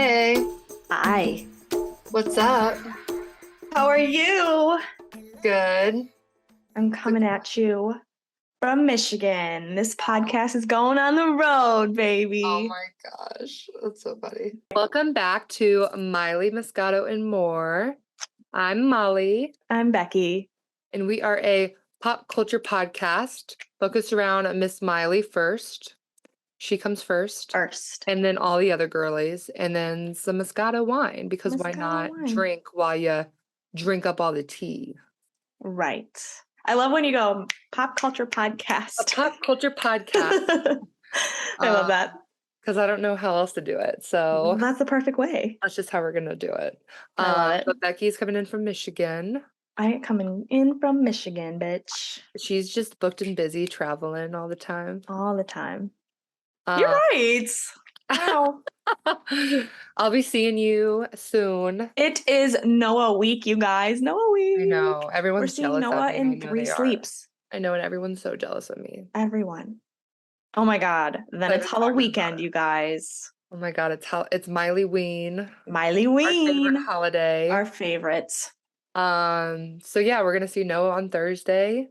Hey, Hi. what's up? How are you? Good. I'm coming at you from Michigan. This podcast is going on the road, Oh baby. my gosh, that's so funny. Welcome back to Miley, Moscato, and More. I'm Molly, I'm Becky. and we are a pop culture podcast focused around Miss Miley first. She comes first, and then all the other girlies, and then some Moscato wine, because why Moscato not wine. drink while you drink up all the tea? Right. I love when you go pop culture A podcast. pop culture podcast. I love that. Because I don't know how else to do it. So That's the perfect way. that's just how we're going to do it. I love it. But Becky's coming in from Michigan. I ain't coming in from Michigan, bitch. She's just booked and busy traveling all the time. All the time. You're Uh, right. Wow. I'll be seeing you soon. It is Noah week, you guys. Noah week. I know. We're Everyone's seeing jealous of Noah me. I in know 3 they are. sleeps. I know, and everyone's so jealous of me. Everyone. Oh my God. Then I've it's been talking about Halloween, it. you guys. Oh my God, it's Miley Ween, Miley our favorite Ween. holiday. Our favorites. So yeah, we're gonna see Noah on Thursday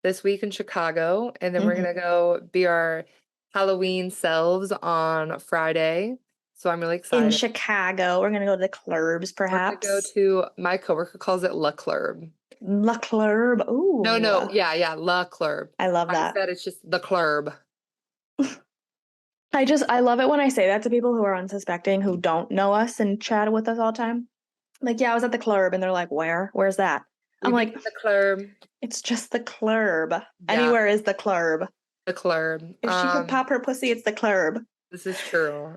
this week in Chicago, and then we're gonna go be our Halloween selves on Friday. So I'm really In excited. Chicago. We're going to go to the clubs, We're gonna go perhaps. to, my coworker calls it La Club. La Club. Ooh. No, yeah, La Club. I love I that. said it's just the club. I love it when I say that to people who are unsuspecting, who don't know us and chat with us all the time. Like, yeah, I was at the club, and they're like, where? Where's that? I'm We like, be at the club. it's just the club. Yeah, Anywhere is the club. the club. If she could pop her pussy, it's the club. This is true.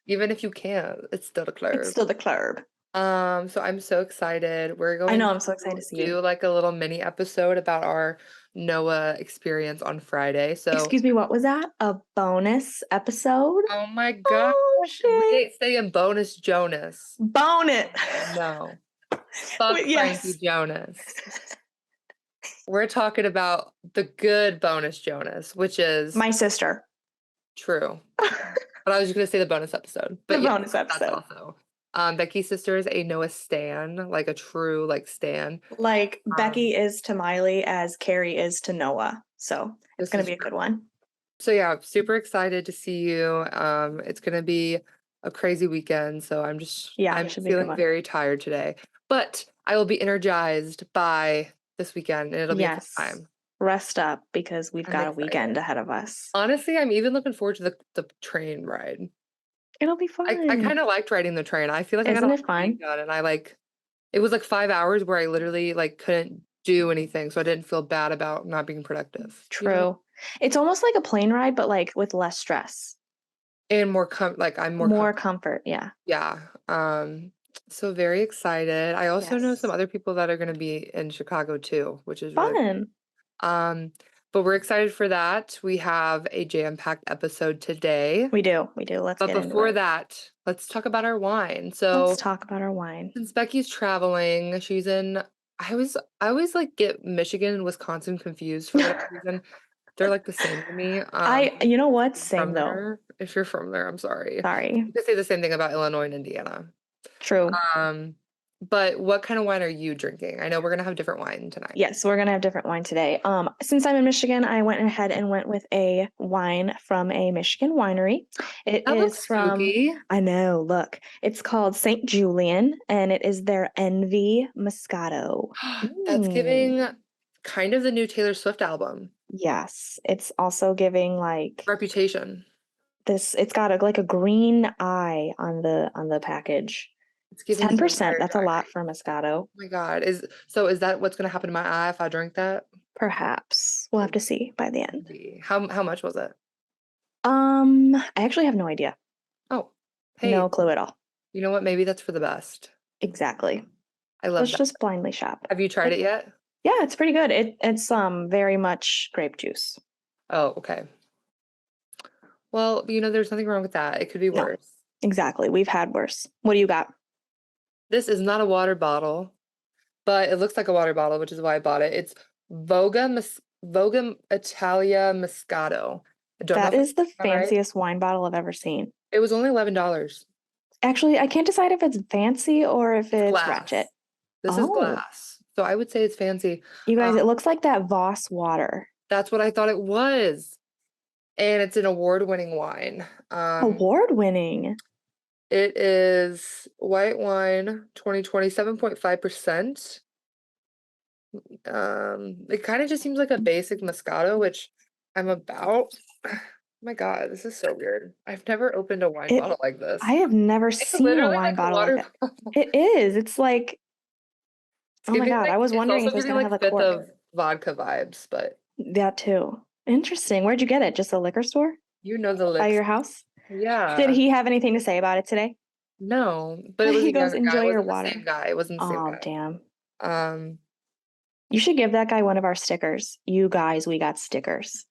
Even if you can't, it's still the club. It's still the club. So I'm so excited. We're I going know, I'm so excited to see do you. like a little mini episode about our Noah experience on Friday. So Excuse me, what was that? A bonus episode? oh my gosh, Oh, we shit. ain't saying bonus Jonas. Bone it. No. Fuck Wait, Frankie yes. Jonas. We're talking about the good bonus Jonas, which is My sister. true. But I was just gonna say the bonus episode. But The yeah, bonus that's episode. also. Becky's sister is a Noah stan, like a true like stan. Like Becky is to Miley as Carrie is to Noah. So it's This going is to be a true. good one. So yeah, super excited to see you. It's gonna be a crazy weekend, so I'm Yeah, it should be a good feeling one. very tired today. But I will be energized by this weekend, and it'll be a fun Yes. time. Rest up because we've I'm got a excited. weekend ahead of us. Honestly, I'm even looking forward to the train ride. It'll be fun. I kind of liked riding the train. I feel like I got Isn't a it lot fun? done, and it was like 5 hours where I literally like couldn't do anything, so I didn't feel bad about not being productive. True. You know? It's almost like a plane ride, but like with less stress. And more I'm more comfort. Yeah. Yeah. So very excited. I also know some Yes. other people that are going to be in Chicago too, which is really Fun. but we're excited for that. We have a jam-packed episode today. We do. Let's But get into before it. that, let's talk about our wine. So Let's talk about our wine. since Becky's traveling, she's in I always like get Michigan and Wisconsin confused for whatever reason. They're like the same to me. You know what? From Same though. there. If you're from there, I'm sorry. Sorry. You could say the same thing about Illinois and Indiana. True. But what kind of wine are you drinking? I know we're gonna have different wine tonight. Yes, we're gonna have different wine today. Since I'm in Michigan, I went ahead and went with a wine from a Michigan winery. It That is looks from spooky. I know, look. It's called St. Julian, and it is their Envy Moscato. That's giving kind of the new Taylor Swift album. Yes, it's also giving like Reputation. this. It's got like a green eye on the package. It's giving 10%. That's a lot for Moscato. Oh my God. Is that what's gonna happen to my eye if I drink that? Perhaps we'll have to see by the end. Maybe. How much was it? I actually have no idea. Oh, hey. No clue at all. You know what? Maybe that's for the best. Exactly. I love Let's that. just blindly shop. Have you tried it yet? Yeah, it's pretty good. It's very much grape juice. Oh, okay. Well, there's nothing wrong with that. It could be worse. Exactly. We've had worse. What do you got? This is not a water bottle, but it looks like a water bottle, which is why I bought it. It's Voga Italia Moscato. I don't know That if is the that's right. fanciest wine bottle I've ever seen. It was only $11. Actually, I can't decide if it's fancy or if it's Glass. ratchet. This is Oh, glass. So I would say it's fancy. you guys, it looks like that Voss water. That's what I thought it was. And it's an award-winning wine. Award-winning. It is white wine, 2020, 7.5%. It kind of just seems like a basic Moscato, which I'm about. Oh my God, this is so weird. I've never opened a wine bottle like this. I have never It's seen a literally wine like a bottle like water that. bottle. It is. It's like, It's oh my giving God, like, I was it's wondering also if it was giving gonna have like a fifth cork. of vodka vibes, but That too. Interesting. Where'd you get it? Just a liquor store you know the by licks. your house? Did Yeah. he have anything to say about it today? No, but it was He a goes, younger guy. enjoy It your wasn't the water. same guy. It wasn't the same Oh, guy. damn. Um, You should give that guy one of our stickers. You guys, we got stickers.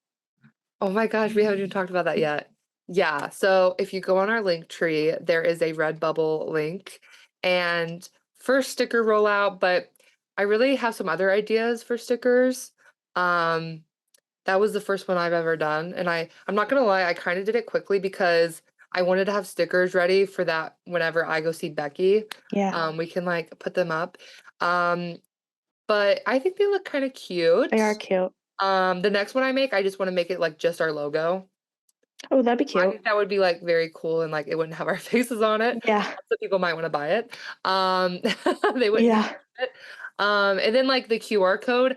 oh my gosh, we haven't even talked about that yet. Yeah, so if you go on our link tree, there is a Redbubble link and first sticker rollout, but I really have some other ideas for stickers. That was the first one I've ever done, and I'm not gonna lie, I kind of did it quickly because I wanted to have stickers ready for that whenever I go see Becky. Yeah, We can like put them up. Um, but I think they look kind of cute. they are cute. The next one I make, I just want to make it like just our logo. Oh, that'd be I cute. think that would be like very cool and like it wouldn't have our faces on it. Yeah, So people might want to buy it. They wouldn't yeah, it. And then like the QR code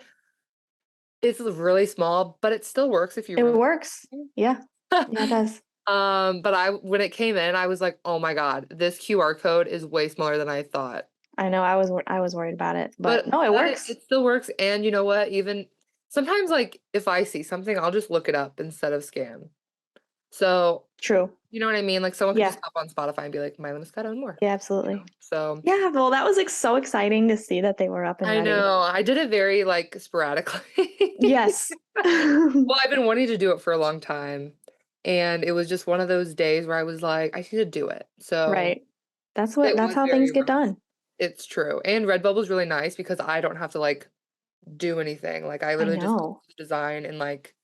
is really small, but it still works if you it run works. Yeah, yeah, it does. But when it came in, I was like, oh my God, this QR code is way smaller than I thought. I know. I was worried about it, but no, it works. It still works. And you know what? Even sometimes, like if I see something, I'll just look it up instead of scan. So True. you know what I mean? Like someone could Yeah, just hop on Spotify and be like, Miley Moscato and more. yeah, You absolutely. know? So Yeah, well, that was like so exciting to see that they were up and I ready. know I did it very like sporadically. Yes. Well, I've been wanting to do it for a long time. And it was just one of those days where I was like, I need to do it. So Right. That's it was how very things get done. it's true. And Redbubble is really nice because I don't have to like do anything. Like I I literally just know. design and like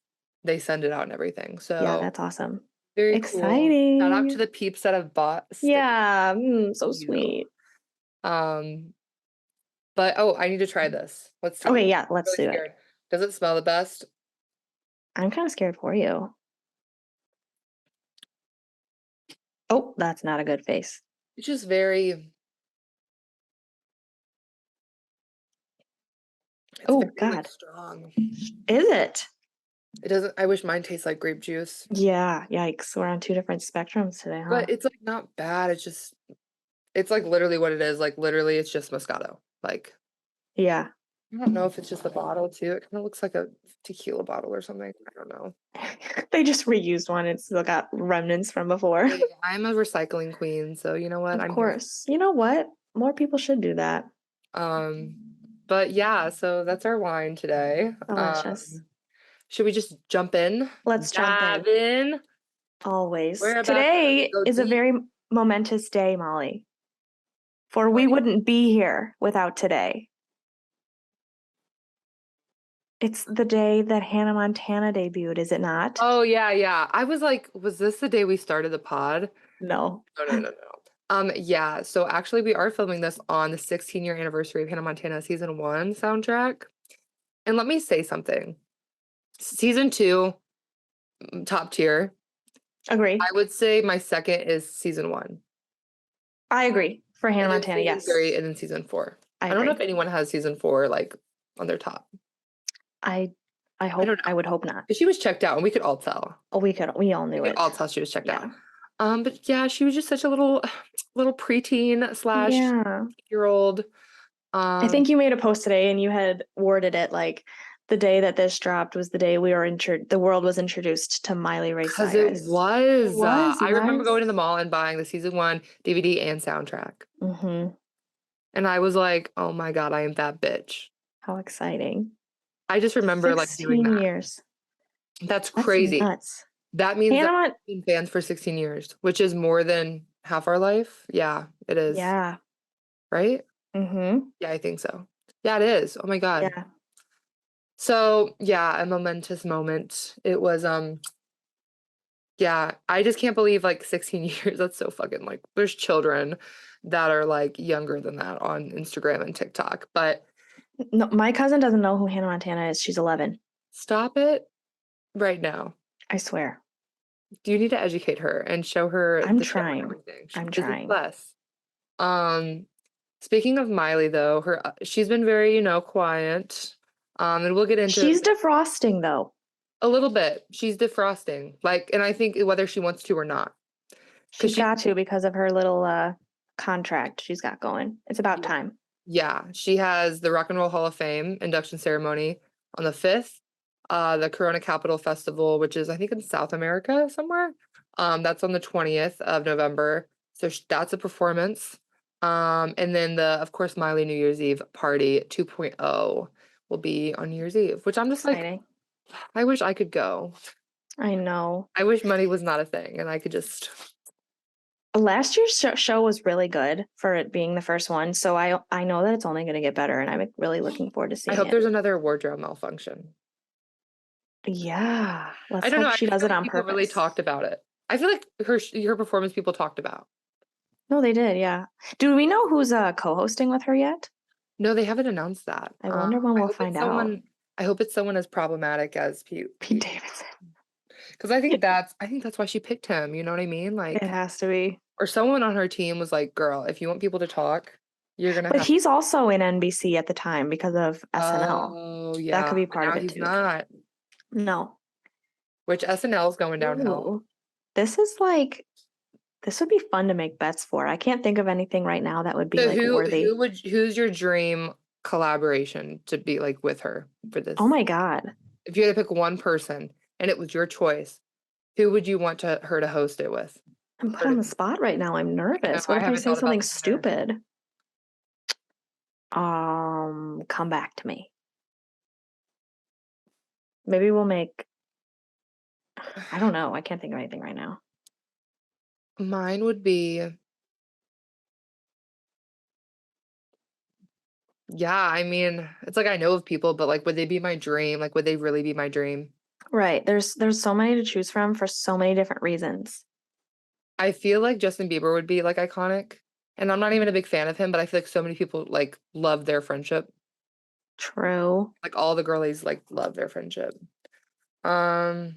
they send it out and everything. Yeah, So that's awesome. very cool. Shout out to Exciting. the peeps that have bought stickers. Yeah, so You. sweet. Um, but oh, I need to try this. Let's see. Okay, yeah, I'm let's really do it. scared. Does it smell the best? I'm kind of scared for you. Oh, that's not a good face. It's just very Oh, very like God. strong. Is it? It doesn't I wish mine tastes like grape juice. Yeah, yikes. We're on two different spectrums today, huh? But it's like not bad. It's like literally what it is. Like literally it's just Moscato. Like Yeah. I don't know if it's just the bottle too. It kind of looks like a tequila bottle or something. I don't know. They just reused one. It's still got remnants from before. Hey, I'm a recycling queen, so you know what? Of I'm here. course. You know what? More people should do that. Um, but yeah, so that's our wine today. Delicious. Should we just jump in? Let's jump in. Dive in. Always. We're about to Today go is a deep. very momentous day, Molly. For What we do you- wouldn't be here without today. It's the day that Hannah Montana debuted, is it not? Oh yeah, yeah. I was like, was this the day we started the pod? No. No. Yeah, so actually we are filming this on the 16-year anniversary of Hannah Montana season 1 soundtrack. And let me say something. Season 2, top tier. Agree. I would say my second is season 1. I agree. For Hannah And then Montana, season yes. 3 and then season 4. I I don't know agree. if anyone has season 4 like on their top. I hope don't know. I would hope not. But she was checked out and we could all tell. Oh, we all knew We it. could all tell she was checked Yeah. out. But yeah, she was just such a little preteen slash Yeah. year old. I think you made a post today and you had worded it like the day that this dropped was the day the world was introduced to Miley Ray because Cyrus. it was. It was, I you remember guys. going to the mall and buying the season 1 DVD and soundtrack. Mm-hmm. And I was like, oh my God, I am that bitch. How exciting. I just remember like doing 16 that. years. That's crazy. Nuts. That means that Hannah, we've been fans for 16 years, which is more than half our life. Yeah, it is. yeah. Right? Mm-hmm. Yeah, I think so. Yeah, it is. Oh my God. Yeah. So yeah, a momentous moment. It was Yeah, I just can't believe like 16 years. That's so fucking like there's children that are like younger than that on Instagram and TikTok. But No, my cousin doesn't know who Hannah Montana is. She's 11. stop it right now. I swear. You need to educate her and show her I'm the show and trying. everything. I'm Disney trying. Plus. Speaking of Miley though, she's been very, quiet. And we'll get into She's defrosting though. a little bit. She's defrosting. Like, and I think whether she wants to or not. She's got to because of her little contract she's got going. It's about time. Yeah, she has the Rock and Roll Hall of Fame induction ceremony on the 5th. The Corona Capital Festival, which is I think in South America somewhere. That's on the 20th of November. So that's a performance. And then of course, Miley New Year's Eve party 2.0 will be on New Year's Eve, which I'm just Exciting. like, I wish I could go. I know. I wish money was not a thing and I could just. Last year's show was really good for it being the first one, so I know that it's only going to get better, and I'm really looking forward to seeing I hope it. there's another wardrobe malfunction. Yeah, let's I don't hope know. she does it on people purpose. really talked about it. I feel like her performance people talked about. No, they did. Yeah. Do we know who's co-hosting with her yet? No, they haven't announced that. I wonder when we'll find out. I hope it's someone as problematic as Pete Davidson. Because I think that's why she picked him. You know what I mean? Like It has to be. Or someone on her team was like, "Girl, if you want people to talk, you're gonna." But he's also in NBC at the time because of SNL. Oh yeah, that could be part of it too. Not. No. Which SNL is going downhill. Ooh. This would be fun to make bets for. I can't think of anything right now that would be So like worthy. Who's your dream collaboration to be like with her for this? Oh my God. If you had to pick one person and it was your choice, who would you want her to host it with? I'm put on the spot right now. I'm nervous. What if I say something stupid? Come back to me. Maybe we'll make. I don't know. I can't think of anything right now. Mine would be. Yeah, I mean, it's like I know of people, but like, would they be my dream? Like, would they really be my dream? Right. There's so many to choose from for so many different reasons. I feel like Justin Bieber would be like iconic. And I'm not even a big fan of him, but I feel like so many people like love their friendship. True. Like all the girlies like love their friendship. Yeah,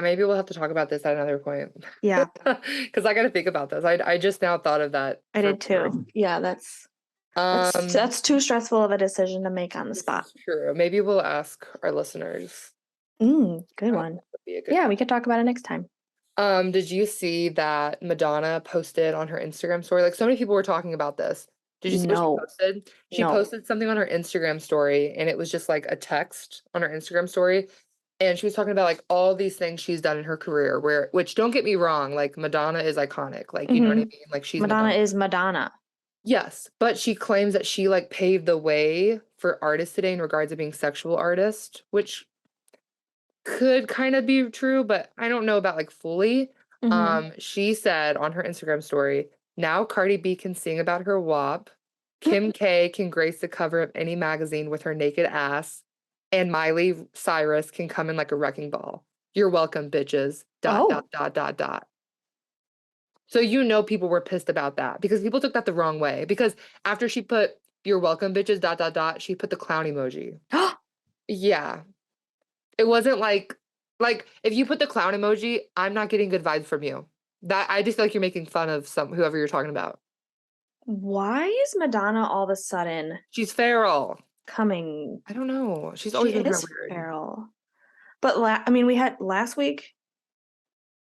maybe we'll have to talk about this at another point. Yeah. Because I got to think about this. I just now thought of that. I did too. Yeah, that's too stressful of a decision to make on the spot. True. Maybe we'll ask our listeners. Good one. Yeah, we could talk about it next time. Did you see that Madonna posted on her Instagram story? Like so many people were talking about this. Did you see what she posted? She posted something on her Instagram story and it was just like a text on her Instagram story. And she was talking about like all these things she's done in her career which don't get me wrong, like Madonna is iconic. Like, you know what I mean? Like she's Madonna is Madonna. Yes, but she claims that she like paved the way for artists today in regards to being sexual artists, which could kind of be true, but I don't know about like fully. She said on her Instagram story, now Cardi B can sing about her WAP, Kim K can grace the cover of any magazine with her naked ass, and Miley Cyrus can come in like a wrecking ball. You're welcome, bitches. ... So people were pissed about that because people took that the wrong way. Because after she put "You're welcome, bitches ... she put the clown emoji. Yeah. It wasn't like if you put the clown emoji, I'm not getting good vibes from you. That I just feel like you're making fun of whoever you're talking about. Why is Madonna all of a sudden She's feral. Coming? I don't know. She's always been weird. Feral. But we had last week.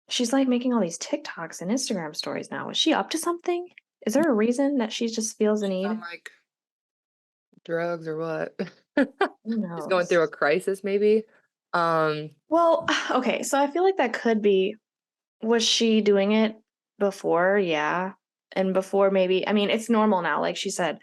She's like making all these TikToks and Instagram stories now. Is she up to something? Is there a reason that she just feels the need? Like drugs or what? Who knows? She's going through a crisis, maybe. Well, okay, so I feel like that could be. Was she doing it before? Yeah. And before maybe, it's normal now. Like she said,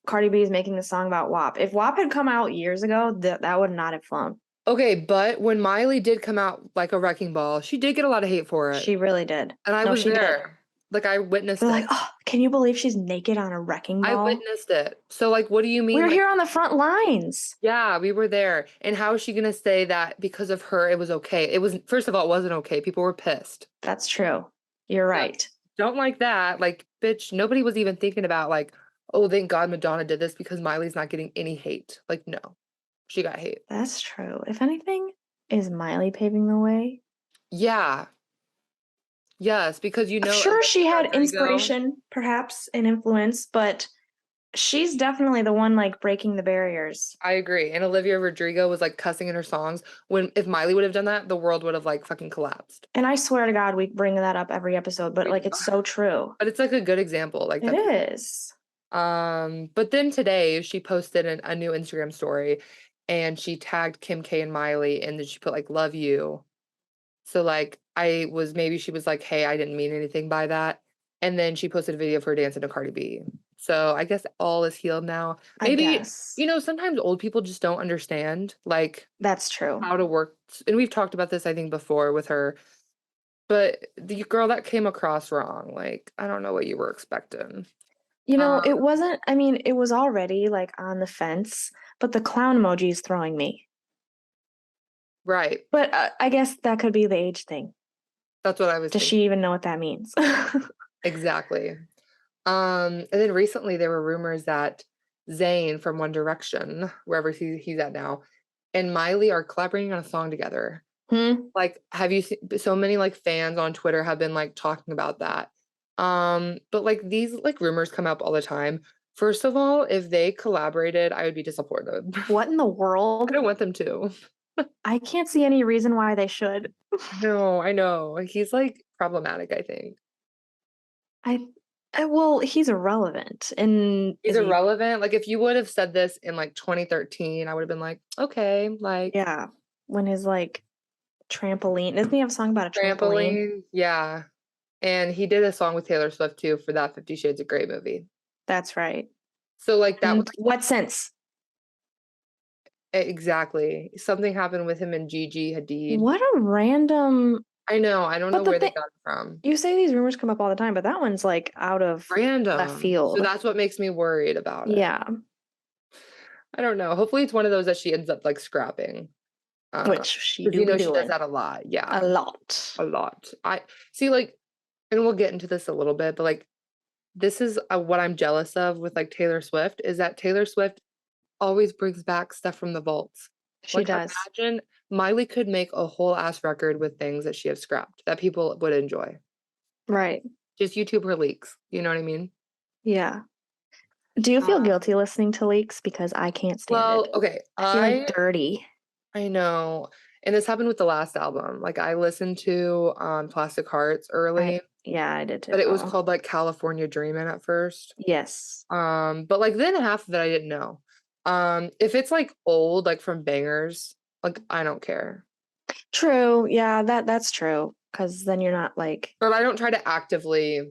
Cardi B is making the song about WAP. If WAP had come out years ago, that would not have flown. Okay, but when Miley did come out like a wrecking ball, she did get a lot of hate for it. She really did. And I was there. Like, I witnessed They're it. like, oh, can you believe she's naked on a wrecking I ball? witnessed it. So, like, what do you mean? We're Like, here on the front lines. yeah, we were there. And how is she gonna say that because of her, it was okay? It was, first of all, it wasn't okay. People were pissed. That's true. You're Yeah. right. Don't like that. Like, bitch, nobody was even thinking about, like, oh, thank God Madonna did this because Miley's not getting any hate. Like, no, she got hate. That's true. If anything, is Miley paving the way? Yeah. Yes, because I'm sure Olivia she had Rodrigo. inspiration, perhaps, and influence, but she's definitely the one like breaking the barriers. I agree. And Olivia Rodrigo was like cussing in her songs. When if Miley would have done that, the world would have like fucking collapsed. And I swear to God, we bring that up every episode, but like it's so true. But it's like a good example. Like It that. is. But then today she posted a new Instagram story and she tagged Kim K and Miley and then she put like love you. So like maybe she was like, hey, I didn't mean anything by that. And then she posted a video of her dancing to Cardi B. So I guess all is healed now. Maybe, I guess. Sometimes old people just don't understand like That's true. how to work. And we've talked about this, I think, before with her. But the girl that came across wrong, like, I don't know what you were expecting. It wasn't, I mean, it was already like on the fence, but the clown emoji is throwing me. Right. But I guess that could be the age thing. That's what I was Does thinking. she even know what that means? Exactly. And then recently there were rumors that Zayn from One Direction, wherever he's at now, and Miley are collaborating on a song together. Like, have you seen so many like fans on Twitter have been like talking about that? But like these like rumors come up all the time. First of all, if they collaborated, I would be disappointed. What in the world? I don't want them to. I can't see any reason why they should. No, I know. He's like problematic, I think. Well, he's irrelevant. And He's irrelevant. Like if you would have said this in like 2013, I would have been like, okay, like yeah. When his like trampoline, doesn't he have a song about a trampoline? Yeah. And he did a song with Taylor Swift too for that 50 Shades of Grey movie. That's right. So like that was what sense? Exactly. Something happened with him and Gigi Hadid. What a random. I know. I don't know where they got it from. You say these rumors come up all the time, but that one's like out of random left field. So that's what makes me worried about it. Yeah. I don't know. Hopefully it's one of those that she ends up like scrapping. Which she she does doing. that a lot. Yeah. A lot. A lot. I see like, and we'll get into this a little bit, but like this is what I'm jealous of with like Taylor Swift is that Taylor Swift always brings back stuff from the vaults. She does. Imagine Miley could make a whole ass record with things that she has scrapped that people would enjoy. Right. Just YouTube her leaks. You know what I mean? Yeah. Do you feel guilty listening to leaks? Because I can't stand it. Okay. I feel like dirty. I know. And this happened with the last album. Like I listened to Plastic Hearts early. I did too. But it was called like California Dreamin' at first. Yes. But like then half of it I didn't know. If it's like old, like from bangers, like I don't care. True. Yeah, that's true. Because then you're not like. But I don't try to actively.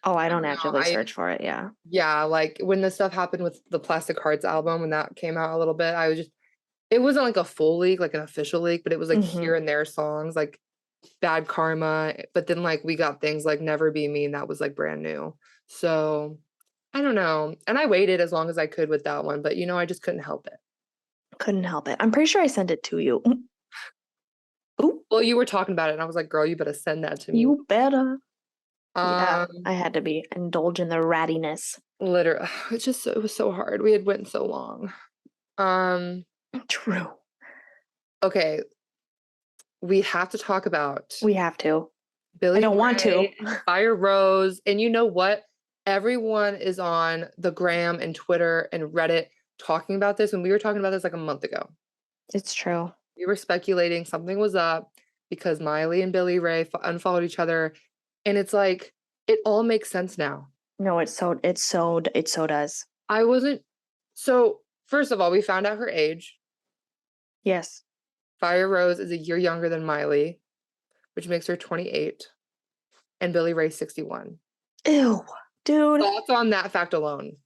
Oh, I don't actively search for it. Yeah. Yeah, like when the stuff happened with the Plastic Hearts album, when that came out a little bit, it wasn't like a full leak, like an official leak, but it was like here and there songs, like Bad Karma. But then like we got things like Never Be Me, and that was like brand new. So I don't know. And I waited as long as I could with that one, but I just couldn't help it. Couldn't help it. I'm pretty sure I sent it to you. Ooh. Well, you were talking about it, and I was like, girl, you better send that to me. You better. Yeah, I had to indulge in the rattiness. Literally, it was so hard. We had went so long. True. Okay. We have to talk about. We have to. Billy I don't want to. Firerose, and you know what? Everyone is on the gram and Twitter and Reddit talking about this, and we were talking about this like a month ago. It's true. We were speculating something was up because Miley and Billy Ray unfollowed each other, and it's like it all makes sense now. No, it so does. I wasn't. So first of all, we found out her age. Yes. Firerose is a year younger than Miley, which makes her 28, and Billy Ray 61. Ew, dude. Thoughts on that fact alone?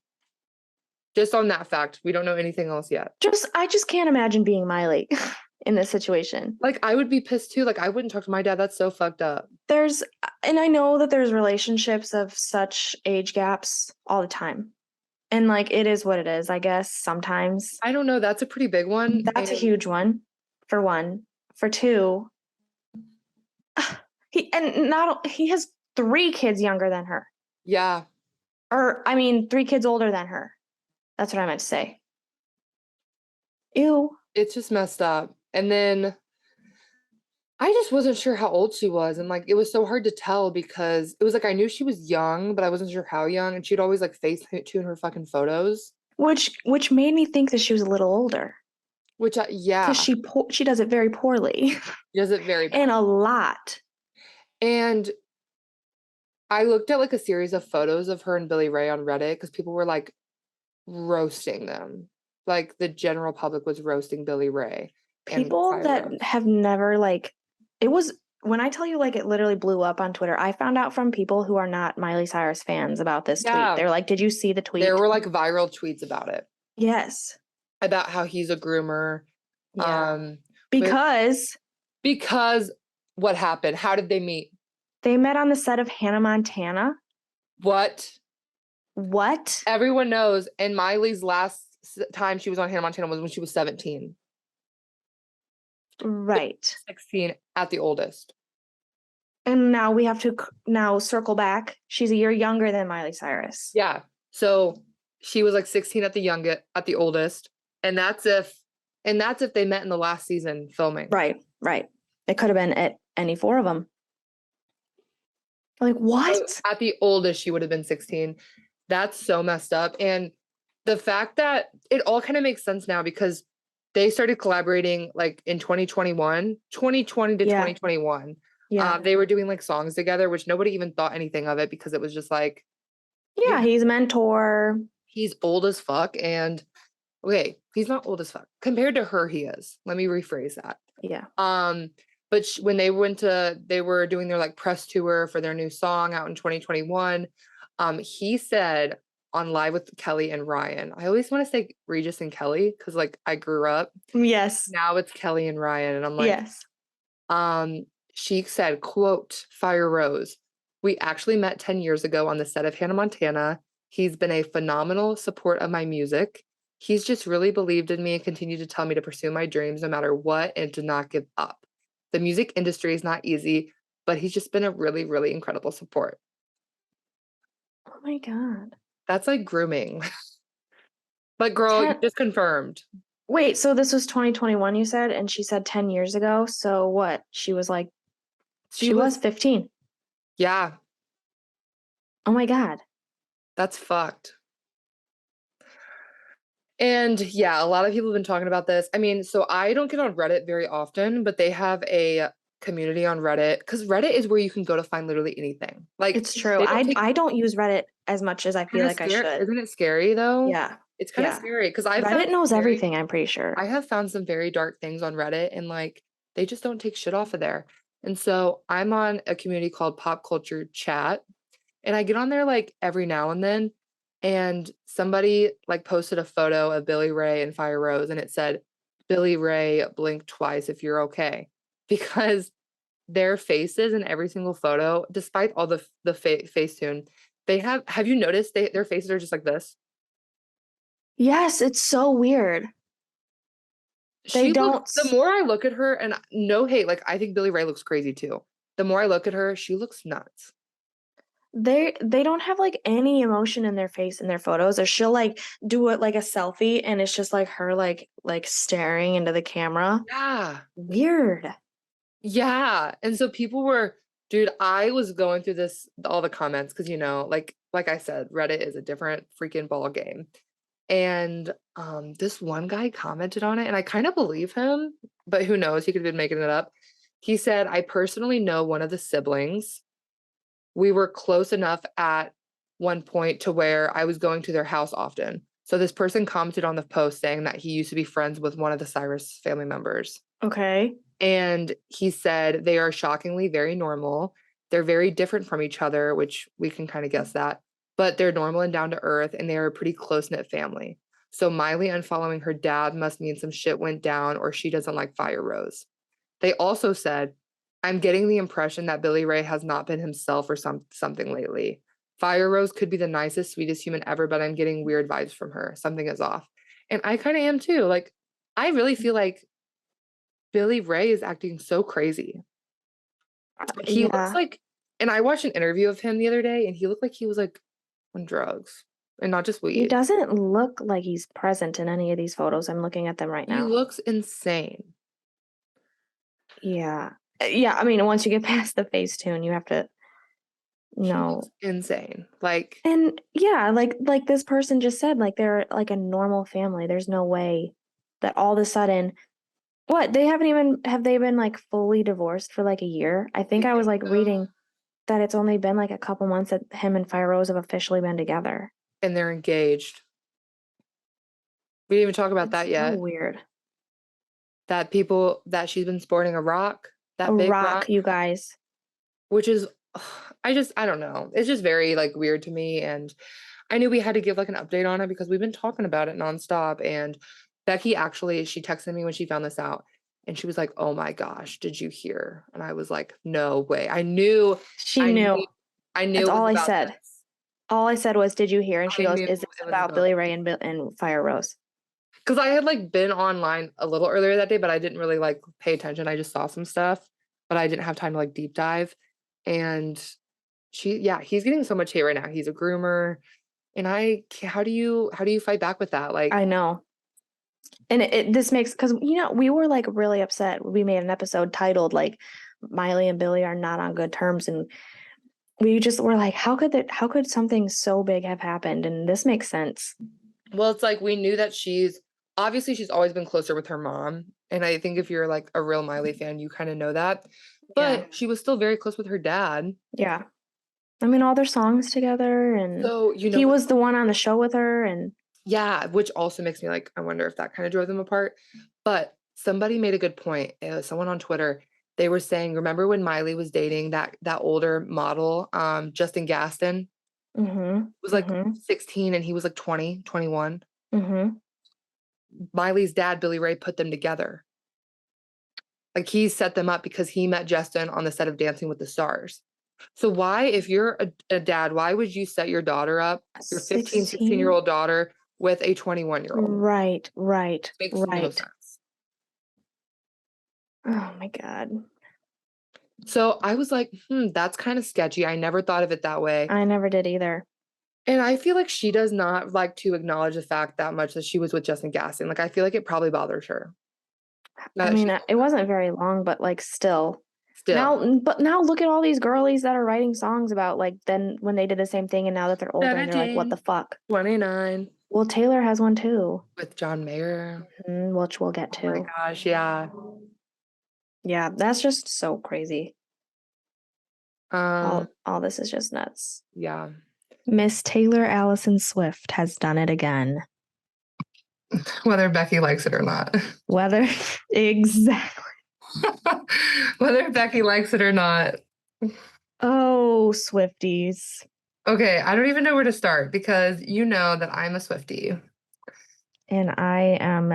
Just on that fact. We don't know anything else yet. I just can't imagine being Miley in this situation. Like, I would be pissed too. Like, I wouldn't talk to my dad. That's so fucked up. And I know that there's relationships of such age gaps all the time. And like, it is what it is, I guess, sometimes. I don't know. That's a pretty big one. That's a huge one, for one. For two, he has 3 kids younger than her. Yeah. Or, I mean, 3 kids older than her. That's what I meant to say. Ew. It's just messed up. And then I just wasn't sure how old she was. And like, it was so hard to tell because it was like, I knew she was young, but I wasn't sure how young. And she'd always like face tune her fucking photos. Which made me think that she was a little older. Which, yeah. Because she does it very poorly. She does it very bad. And a lot. And I looked at like a series of photos of her and Billy Ray on Reddit because people were like roasting them. Like the general public was roasting Billy Ray. People that have never it was when I tell you like it literally blew up on Twitter. I found out from people who are not Miley Cyrus fans about this tweet. They're like, "Did you see the tweet?" There were like viral tweets about it. Yes. About how he's a groomer. Yeah. Because what happened? How did they meet? They met on the set of Hannah Montana. What? Everyone knows. And Miley's last time she was on Hannah Montana was when she was 17. Right. 16 at the oldest. And now we have to circle back. She's a year younger than Miley Cyrus. Yeah. So she was like 16 at the oldest. And that's if they met in the last season filming. Right. It could have been at any 4 of them. Like, what? So at the oldest, she would have been 16. That's so messed up. And the fact that it all kind of makes sense now because they started collaborating like in 2020 to 2021. Yeah. They were doing like songs together, which nobody even thought anything of it because it was just like. Yeah, he's a mentor. He's old as fuck. And okay, he's not old as fuck. Compared to her, he is. Let me rephrase that. Yeah. But when they were doing their like press tour for their new song out in 2021. He said on Live with Kelly and Ryan. I always want to say Regis and Kelly because like I grew up. Yes. Now it's Kelly and Ryan. And I'm like, yes. She said, quote, Firerose, we actually met 10 years ago on the set of Hannah Montana. He's been a phenomenal support of my music. He's just really believed in me and continued to tell me to pursue my dreams no matter what and to not give up. The music industry is not easy, but he's just been a really, really incredible support. Oh my God. That's like grooming. But girl, you just confirmed. Wait, so this was 2021, you said, and she said 10 years ago. So what? She was like, she was 15. Yeah. Oh my God. That's fucked. And yeah, a lot of people have been talking about this. I mean, so I don't get on Reddit very often, but they have a community on Reddit because Reddit is where you can go to find literally anything. Like it's true. I don't use Reddit as much as I feel like I should. Isn't it scary though? Yeah. It's kind of scary because Reddit knows everything, I'm pretty sure. I have found some very dark things on Reddit and like they just don't take shit off of there. And so I'm on a community called Pop Culture Chat and I get on there like every now and then. And somebody like posted a photo of Billy Ray and Firerose and it said, Billy Ray, blink twice if you're okay. Because their faces in every single photo, despite all the Facetune, they have you noticed their faces are just like this? Yes, it's so weird. The more I look at her, and no hate, like I think Billy Ray looks crazy too. The more I look at her, she looks nuts. They don't have like any emotion in their face in their photos, or she'll like do it like a selfie and it's just like her like staring into the camera. Yeah. Weird. Yeah. And so people were, dude, I was going through all the comments because like I said, Reddit is a different freaking ball game. And this one guy commented on it and I kind of believe him, but who knows, he could have been making it up. He said, I personally know one of the siblings. We were close enough at one point to where I was going to their house often. So this person commented on the post saying that he used to be friends with one of the Cyrus family members. Okay. And he said they are shockingly very normal. They're very different from each other, which we can kind of guess that, but they're normal and down to earth and they are a pretty close-knit family. So Miley unfollowing her dad must mean some shit went down or she doesn't like Firerose. They also said, I'm getting the impression that Billy Ray has not been himself or something lately. Firerose could be the nicest, sweetest human ever, but I'm getting weird vibes from her. Something is off. And I kind of am too. Like, I really feel like Billy Ray is acting so crazy. He looks like, and I watched an interview of him the other day, and he looked like he was like on drugs and not just He weed. doesn't look like he's present in any of these photos. I'm looking at them right He now. looks insane. Yeah. Yeah, I mean, once you get past the Facetune, you have to know. Insane. Like, and yeah, like this person just said, like they're like a normal family. There's no way that all of a sudden, what, have they been like fully divorced for like a year? I think I was like reading that it's only been like a couple months that him and Firerose have officially been together. And they're engaged. We didn't even talk about that yet. So weird. That she's been sporting a rock. That big rock, you guys. Which is, I don't know. It's just very like weird to me. And I knew we had to give like an update on it because we've been talking about it nonstop. And Becky actually, she texted me when she found this out. And she was like, oh my gosh, did you hear? And I was like, no way. I knew. She knew. That's all I said. This. All I said was, did you hear? And she goes, is this about Billy Ray and Firerose? Because I had like been online a little earlier that day, but I didn't really like pay attention. I just saw some stuff, but I didn't have time to like deep dive. And he's getting so much hate right now. He's a groomer. And how do you fight back with that? Like, I know. And this makes, because, you know, we were like really upset. We made an episode titled like Miley and Billy are not on good terms. And we just were like, how could something so big have happened? And this makes sense. Well, it's like we knew that she's always been closer with her mom. And I think if you're like a real Miley fan, you kind of know that. But she was still very close with her dad. Yeah. I mean, all their songs together. And so, you know, he was the one on the show with her. And yeah, which also makes me like, I wonder if that kind of drove them apart. But somebody made a good point. It was someone on Twitter. They were saying, remember when Miley was dating that older model, Justin Gaston? Mm-hmm. Was like 16 and he was like 20, 21. Mm-hmm. Miley's dad, Billy Ray, put them together. Like he set them up because he met Justin on the set of Dancing with the Stars. So why, if you're a dad, why would you set your daughter up, your 15, 16-year-old daughter with a 21-year-old? Right. Makes no sense. Oh my God. So I was like, that's kind of sketchy. I never thought of it that way. I never did either. And I feel like she does not like to acknowledge the fact that much that she was with Justin Gaston. Like, I feel like it probably bothers her. I mean, it wasn't very long, but like still. Now look at all these girlies that are writing songs about like then when they did the same thing and now that they're older and they're like, what the fuck? 29. Well, Taylor has one too. With John Mayer. Which we'll get to. Oh my gosh, yeah. Yeah, that's just so crazy. All this is just nuts. Yeah. Miss Taylor Allison Swift has done it again. Whether Becky likes it or not. Exactly. Whether Becky likes it or not. Oh, Swifties. Okay, I don't even know where to start because you know that I'm a Swiftie. And I am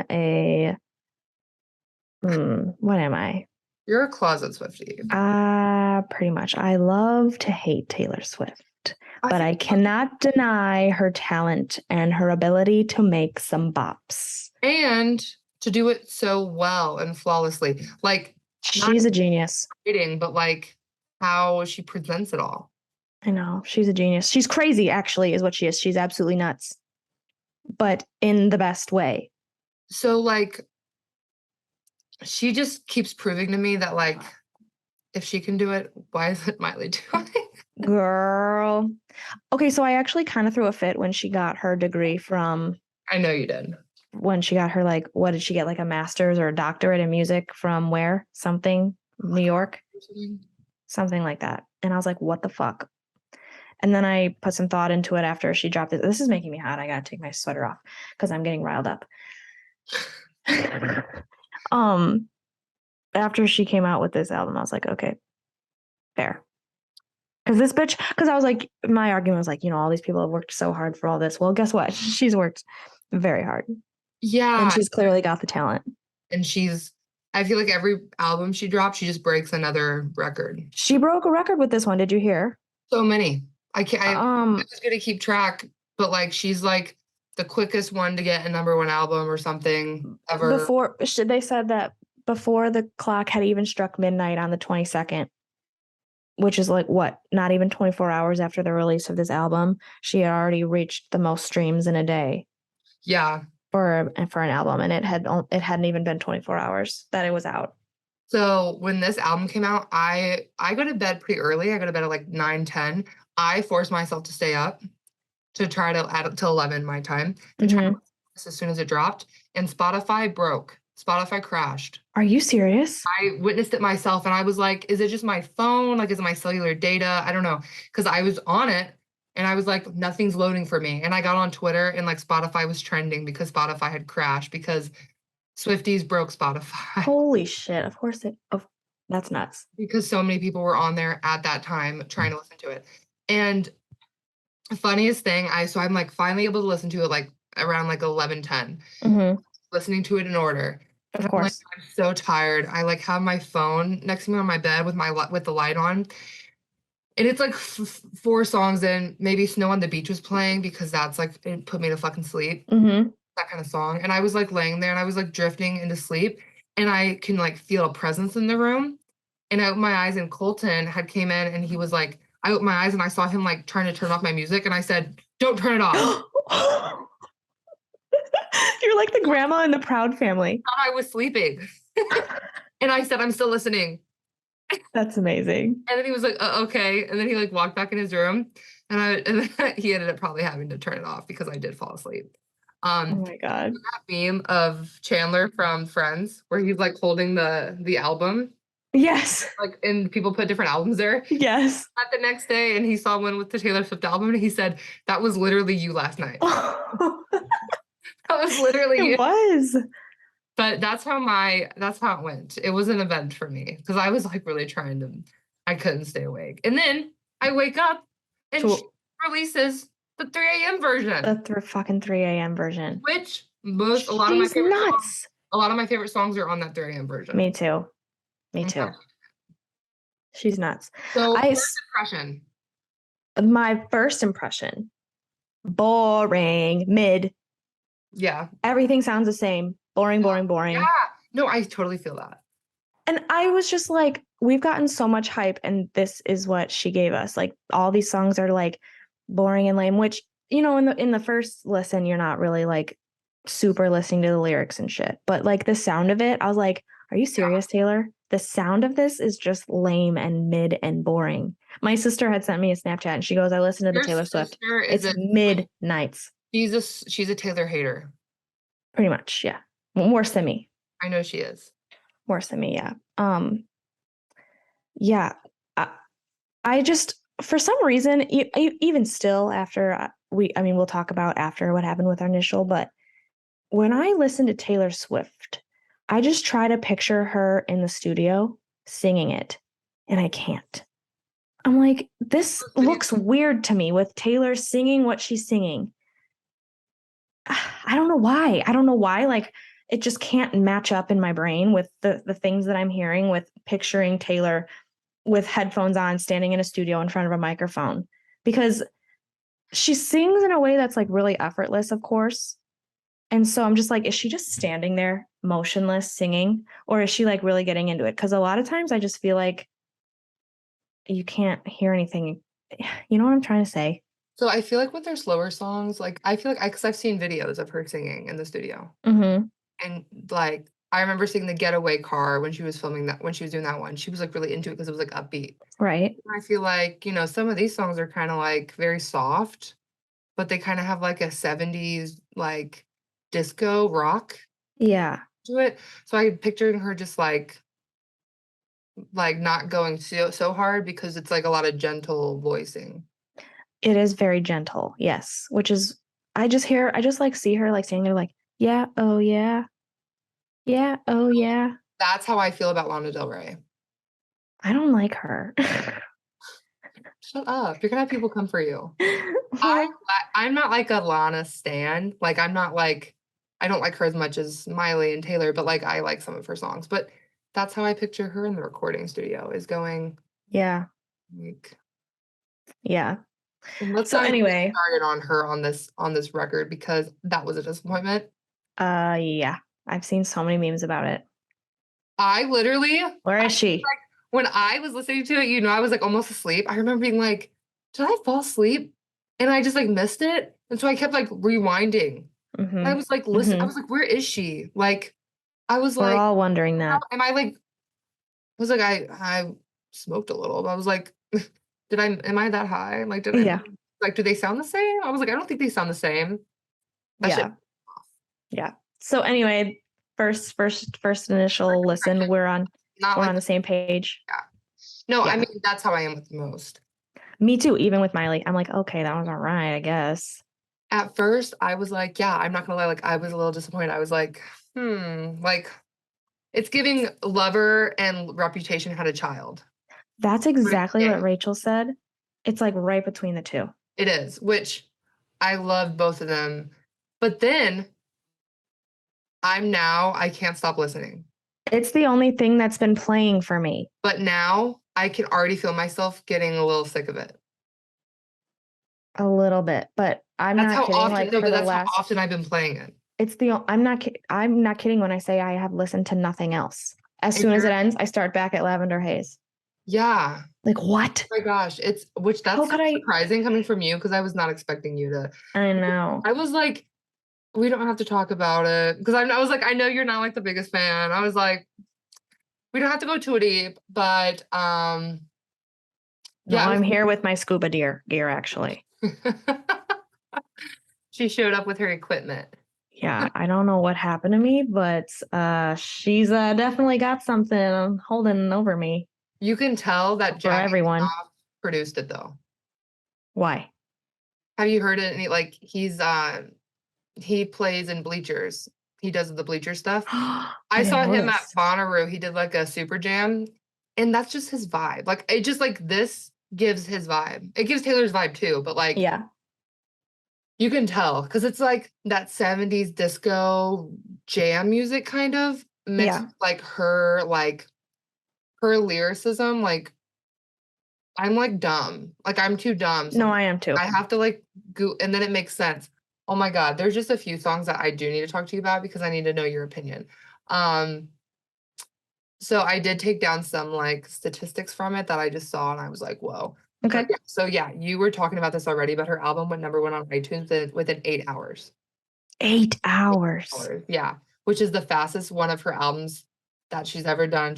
what am I? You're a closet Swiftie. Pretty much. I love to hate Taylor Swift, but I cannot deny her talent and her ability to make some bops. And to do it so well and flawlessly. Like, she's a genius. But like how she presents it all. I know. She's a genius. She's crazy, actually, is what she is. She's absolutely nuts. But in the best way. So, like, she just keeps proving to me that, like, if she can do it, why isn't Miley doing it? Girl. Okay, so I actually kind of threw a fit when she got her degree from... I know you did. When she got her, like, what did she get, like a master's or a doctorate in music from where? Something? New York? Something like that. And I was like, what the fuck? And then I put some thought into it after she dropped it. This is making me hot. I gotta take my sweater off because I'm getting riled up. After she came out with this album, I was like, okay, fair. Because I was like, my argument was like, you know, all these people have worked so hard for all this. Well, guess what? She's worked very hard. Yeah. And she's clearly got the talent. And I feel like every album she drops, she just breaks another record. She broke a record with this one. Did you hear? So many. I was gonna keep track, but like she's like the quickest one to get a #1 album or something ever. They said that before the clock had even struck midnight on the 22nd, which is like what, not even 24 hours after the release of this album, she had already reached the most streams in a day. Yeah. For an album, and it hadn't even been 24 hours that it was out. So when this album came out, I go to bed pretty early. I go to bed at like 9, 10. I forced myself to stay up to try to add up till 11 my time to try to listen to this as soon as it dropped. And Spotify broke. Spotify crashed. Are you serious? I witnessed it myself and I was like, is it just my phone? Like, is it my cellular data? I don't know. Because I was on it and I was like, nothing's loading for me. And I got on Twitter and like Spotify was trending because Spotify had crashed because Swifties broke Spotify. Holy shit. Of course that's nuts. Because so many people were on there at that time trying to listen to it. And the funniest thing, I'm like finally able to listen to it like around like 11, 10. Listening to it in order. Of course. Like, I'm so tired. I like have my phone next to me on my bed with the light on. And it's like 4 songs in, maybe Snow on the Beach was playing because that's like, it put me to fucking sleep. That kind of song. And I was like laying there and I was like drifting into sleep and I can like feel a presence in the room. And I opened my eyes and Colton had came in and he was like, I opened my eyes and I saw him like trying to turn off my music and I said, don't turn it off. You're like the grandma in the Proud Family. I thought I was sleeping. And I said, I'm still listening. That's amazing. And then he was like, okay. And then he like walked back in his room and then he ended up probably having to turn it off because I did fall asleep. Oh my God. That meme of Chandler from Friends where he's like holding the album. Yes. Like, and people put different albums there. Yes. At the next day, and he saw one with the Taylor Swift album, and he said, that was literally you last night. That was literally you. It was. But that's how it went. It was an event for me because I was like really I couldn't stay awake. And then I wake up and she releases the 3 a.m. version. The fucking 3 a.m. version. Which a lot of my favorite songs are on that 3 a.m. version. Me too. She's nuts. So first impression. My first impression. Boring. Mid. Yeah. Everything sounds the same. Boring. Yeah. No, I totally feel that. And I was just like, we've gotten so much hype and this is what she gave us. Like all these songs are like boring and lame, which, you know, in the first listen, you're not really like super listening to the lyrics and shit. But like the sound of it, I was like, are you serious, Taylor? The sound of this is just lame and mid and boring. My sister had sent me a Snapchat and she goes, I listen to the Taylor Swift. It's midnights. She's a Taylor hater. Pretty much, yeah. Worse than me. I know she is. Worse than me, yeah. Yeah. I just, for some reason, even still after we'll talk about after what happened with our initial, but when I listen to Taylor Swift, I just try to picture her in the studio singing it, and I can't. I'm like, this looks weird to me with Taylor singing what she's singing. I don't know why. Like, it just can't match up in my brain with the things that I'm hearing with picturing Taylor with headphones on, standing in a studio in front of a microphone. Because she sings in a way that's like really effortless, of course. And so I'm just like, is she just standing there motionless singing? Or is she like really getting into it? Because a lot of times I just feel like you can't hear anything. You know what I'm trying to say? So I feel like with their slower songs, like I feel like because I've seen videos of her singing in the studio. And like I remember seeing the Getaway Car when she was filming that, when she was doing that one. She was like really into it because it was like upbeat. Right. And I feel like, you know, some of these songs are kind of like very soft, but they kind of have like a 70s like disco rock to it. So I pictured her just like not going so hard because it's like a lot of gentle voicing. It is very gentle, yes. Which is I just like see her like saying they're like, yeah, oh yeah. Yeah, oh yeah. That's how I feel about Lana Del Rey. I don't like her. Shut up. You're gonna have people come for you. I'm not like a Lana stan. Like I'm not like I don't like her as much as Miley and Taylor, but like I like some of her songs. But that's how I picture her in the recording studio is going Yeah. like Yeah. and let's So not even get anyway, started on her on this record because that was a disappointment. yeah. I've seen so many memes about it. I literally Where is she? like when I was listening to it, you know, I was like almost asleep. I remember being like, did I fall asleep? And I just like missed it. And so I kept like rewinding. And I Mm-hmm. was like, listen, I Mm-hmm. was like, where is she? Like, I was We're like, all wondering how that. am I like, I was like, I smoked a little, but I was like, am I that high? Like, Yeah. like, do they sound the same? I was like, I don't think they sound the same. That shit. Yeah. Yeah. So anyway, first initial listen, Not we're like, on the same page. yeah. No, I Yeah. mean, that's how I am with most. Me too, even with Miley. I'm like, okay, that was all right, I guess. At first, I was like, yeah, I'm not gonna lie, like, I was a little disappointed. I was like, like, it's giving Lover and Reputation had a child. That's exactly what Rachel said. It's like right between the two. It is, which I love both of them. But then I can't stop listening. It's the only thing that's been playing for me. But now I can already feel myself getting a little sick of it. A little bit, but I'm That's not how kidding. often, Like no, for but the that's how last, often I've been playing it. I'm not kidding when I say I have listened to nothing else. As And soon as it ends, I start back at Lavender Haze. yeah. Like what? Oh my gosh. That's How could I? surprising coming from you because I was not expecting you to. I know. I was like, we don't have to talk about it because I was like, I know you're not like the biggest fan. I was like, we don't have to go too deep, but No, yeah, I'm here with my scuba gear actually. she showed up with her equipment. Yeah, I don't know what happened to me, but she's definitely got something holding over me. You can tell that For Jack everyone. produced it though. Why? Have you heard it? Like he plays in Bleachers. He does the Bleacher stuff. I didn't saw know him at this. Bonnaroo. He did like a super jam, and that's just his vibe. Like it just like this gives his vibe. It gives Taylor's vibe too, but like Yeah. you can tell because it's like that 70s disco jam music kind of mixed with like her lyricism. Like I'm like dumb. Like I'm too dumb. No, I am too. I have to like go and then it makes sense. Oh my God, there's just a few songs that I do need to talk to you about because I need to know your opinion. Um, so I did take down some like statistics from it that I just saw and I was like, whoa. Okay. So yeah, you were talking about this already, but her album went number one on iTunes within 8 hours. 8 hours. Yeah, which is the fastest one of her albums that she's ever done.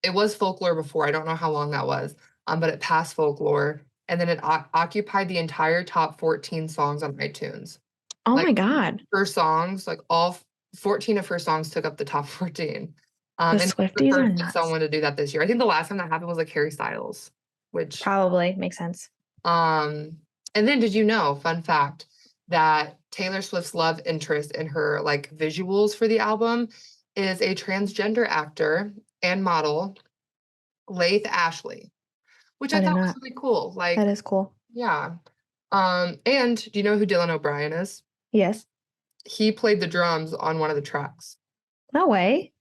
It was Folklore before. I don't know how long that was. But it passed Folklore, and then it occupied the entire top 14 songs on iTunes. Oh Like my God. her songs, like all 14 of her songs took up the top 14. The And the Swifties are first nuts. someone to do that this year. I think the last time that happened was like Harry Styles, which Probably makes sense. and then did you know, fun fact, that Taylor Swift's love interest in her like visuals for the album is a transgender actor and model, Laith Ashley, which I I did thought was not. really cool. Like, That is cool. yeah. And do you know who Dylan O'Brien is? Yes. He played the drums on one of the tracks. No way.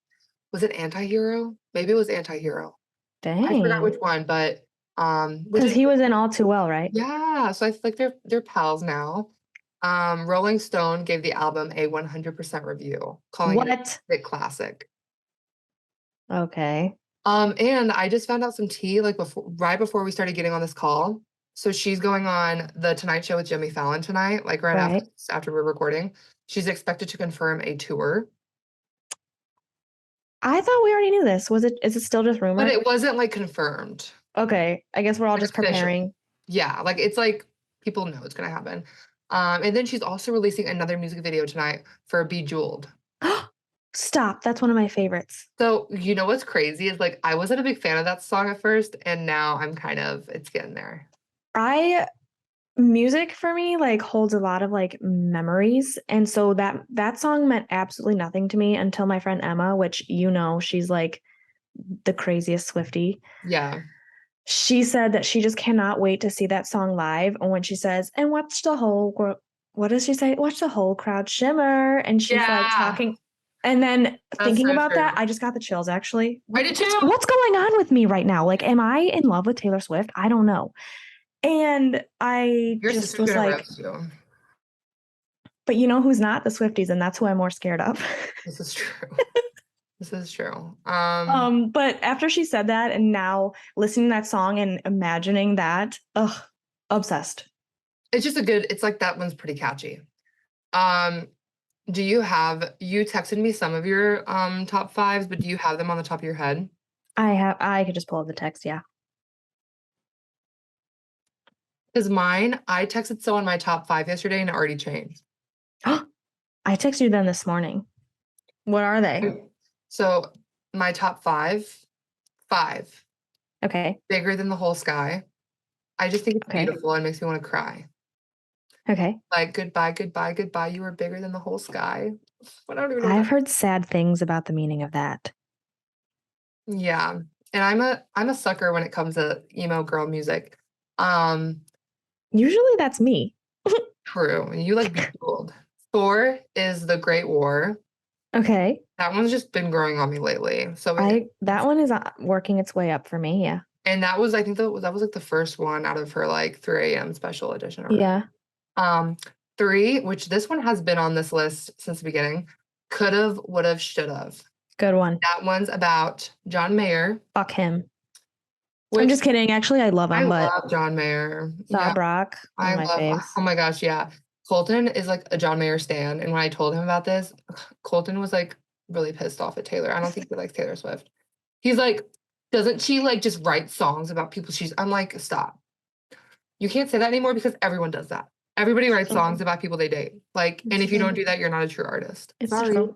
Was it Antihero? Maybe it was Antihero. I forgot Dang. which one, but which Because is he was in All Too Well, right? yeah, so I feel like they're pals now. Rolling Stone gave the album a 100% review, calling it What? a classic. Okay. And I just found out some tea like right before we started getting on this call. So she's going on the Tonight Show with Jimmy Fallon tonight, like right after we're recording. She's expected to confirm a tour. I thought we already knew this. Is it still just rumor? But it wasn't like confirmed. Okay. I guess we're all Like, just official. preparing. Yeah, like it's like people know it's gonna happen. And then she's also releasing another music video tonight for Bejeweled. Stop. That's one of my favorites. So, you know what's crazy is like I wasn't a big fan of that song at first, and now I'm it's getting there. Music for me like holds a lot of like memories, and so that song meant absolutely nothing to me until my friend Emma, which she's like the craziest Swiftie. Yeah. she said that she just cannot wait to see that song live. And when she says, and watch the whole, what does she say? Watch the whole crowd shimmer. And she's like talking. And then thinking about that, I just got the chills actually. I did too. What's going on with me right now? Like, am I in love with Taylor Swift? I don't know. And I just was like, but you know who's not? The Swifties, and that's who I'm more scared of. This is true. This is true. But after she said that, and now listening to that song and imagining that, obsessed. It's just it's like that one's pretty catchy. You texted me some of your top fives, but do you have them on the top of your head? I could just pull up the text, yeah. Because mine, I texted someone my top 5 yesterday and it already changed. I texted you them this morning. What are they? So my top 5. Okay. Bigger Than the Whole Sky. I just think it's beautiful and makes me want to cry. Okay. Like, goodbye, goodbye, goodbye. You were bigger than the whole sky. I've heard sad things about the meaning of that. Yeah. And I'm a sucker when it comes to emo girl music. Usually that's me. True. You like Bejeweled. 4 is The Great War. Okay. That one's just been growing on me lately. So that one is working its way up for me, yeah. And that was, I think that was like the first one out of her like 3 a.m. special edition. Yeah. 3, which this one has been on this list since the beginning. Could've, Would've, Should've. Good one. That one's about John Mayer. Fuck him. I'm just kidding. Actually, I love him. I love John Mayer. Sob Rock. I love. Faves. Oh my gosh, yeah. Colton is like a John Mayer stan, and when I told him about this, Colton was like really pissed off at Taylor. I don't think he likes Taylor Swift. He's like, doesn't she like just write songs about people I'm like, stop. You can't say that anymore because everyone does that. Everybody writes songs about people they date. Like, and if you don't do that, you're not a true artist. Sorry. True.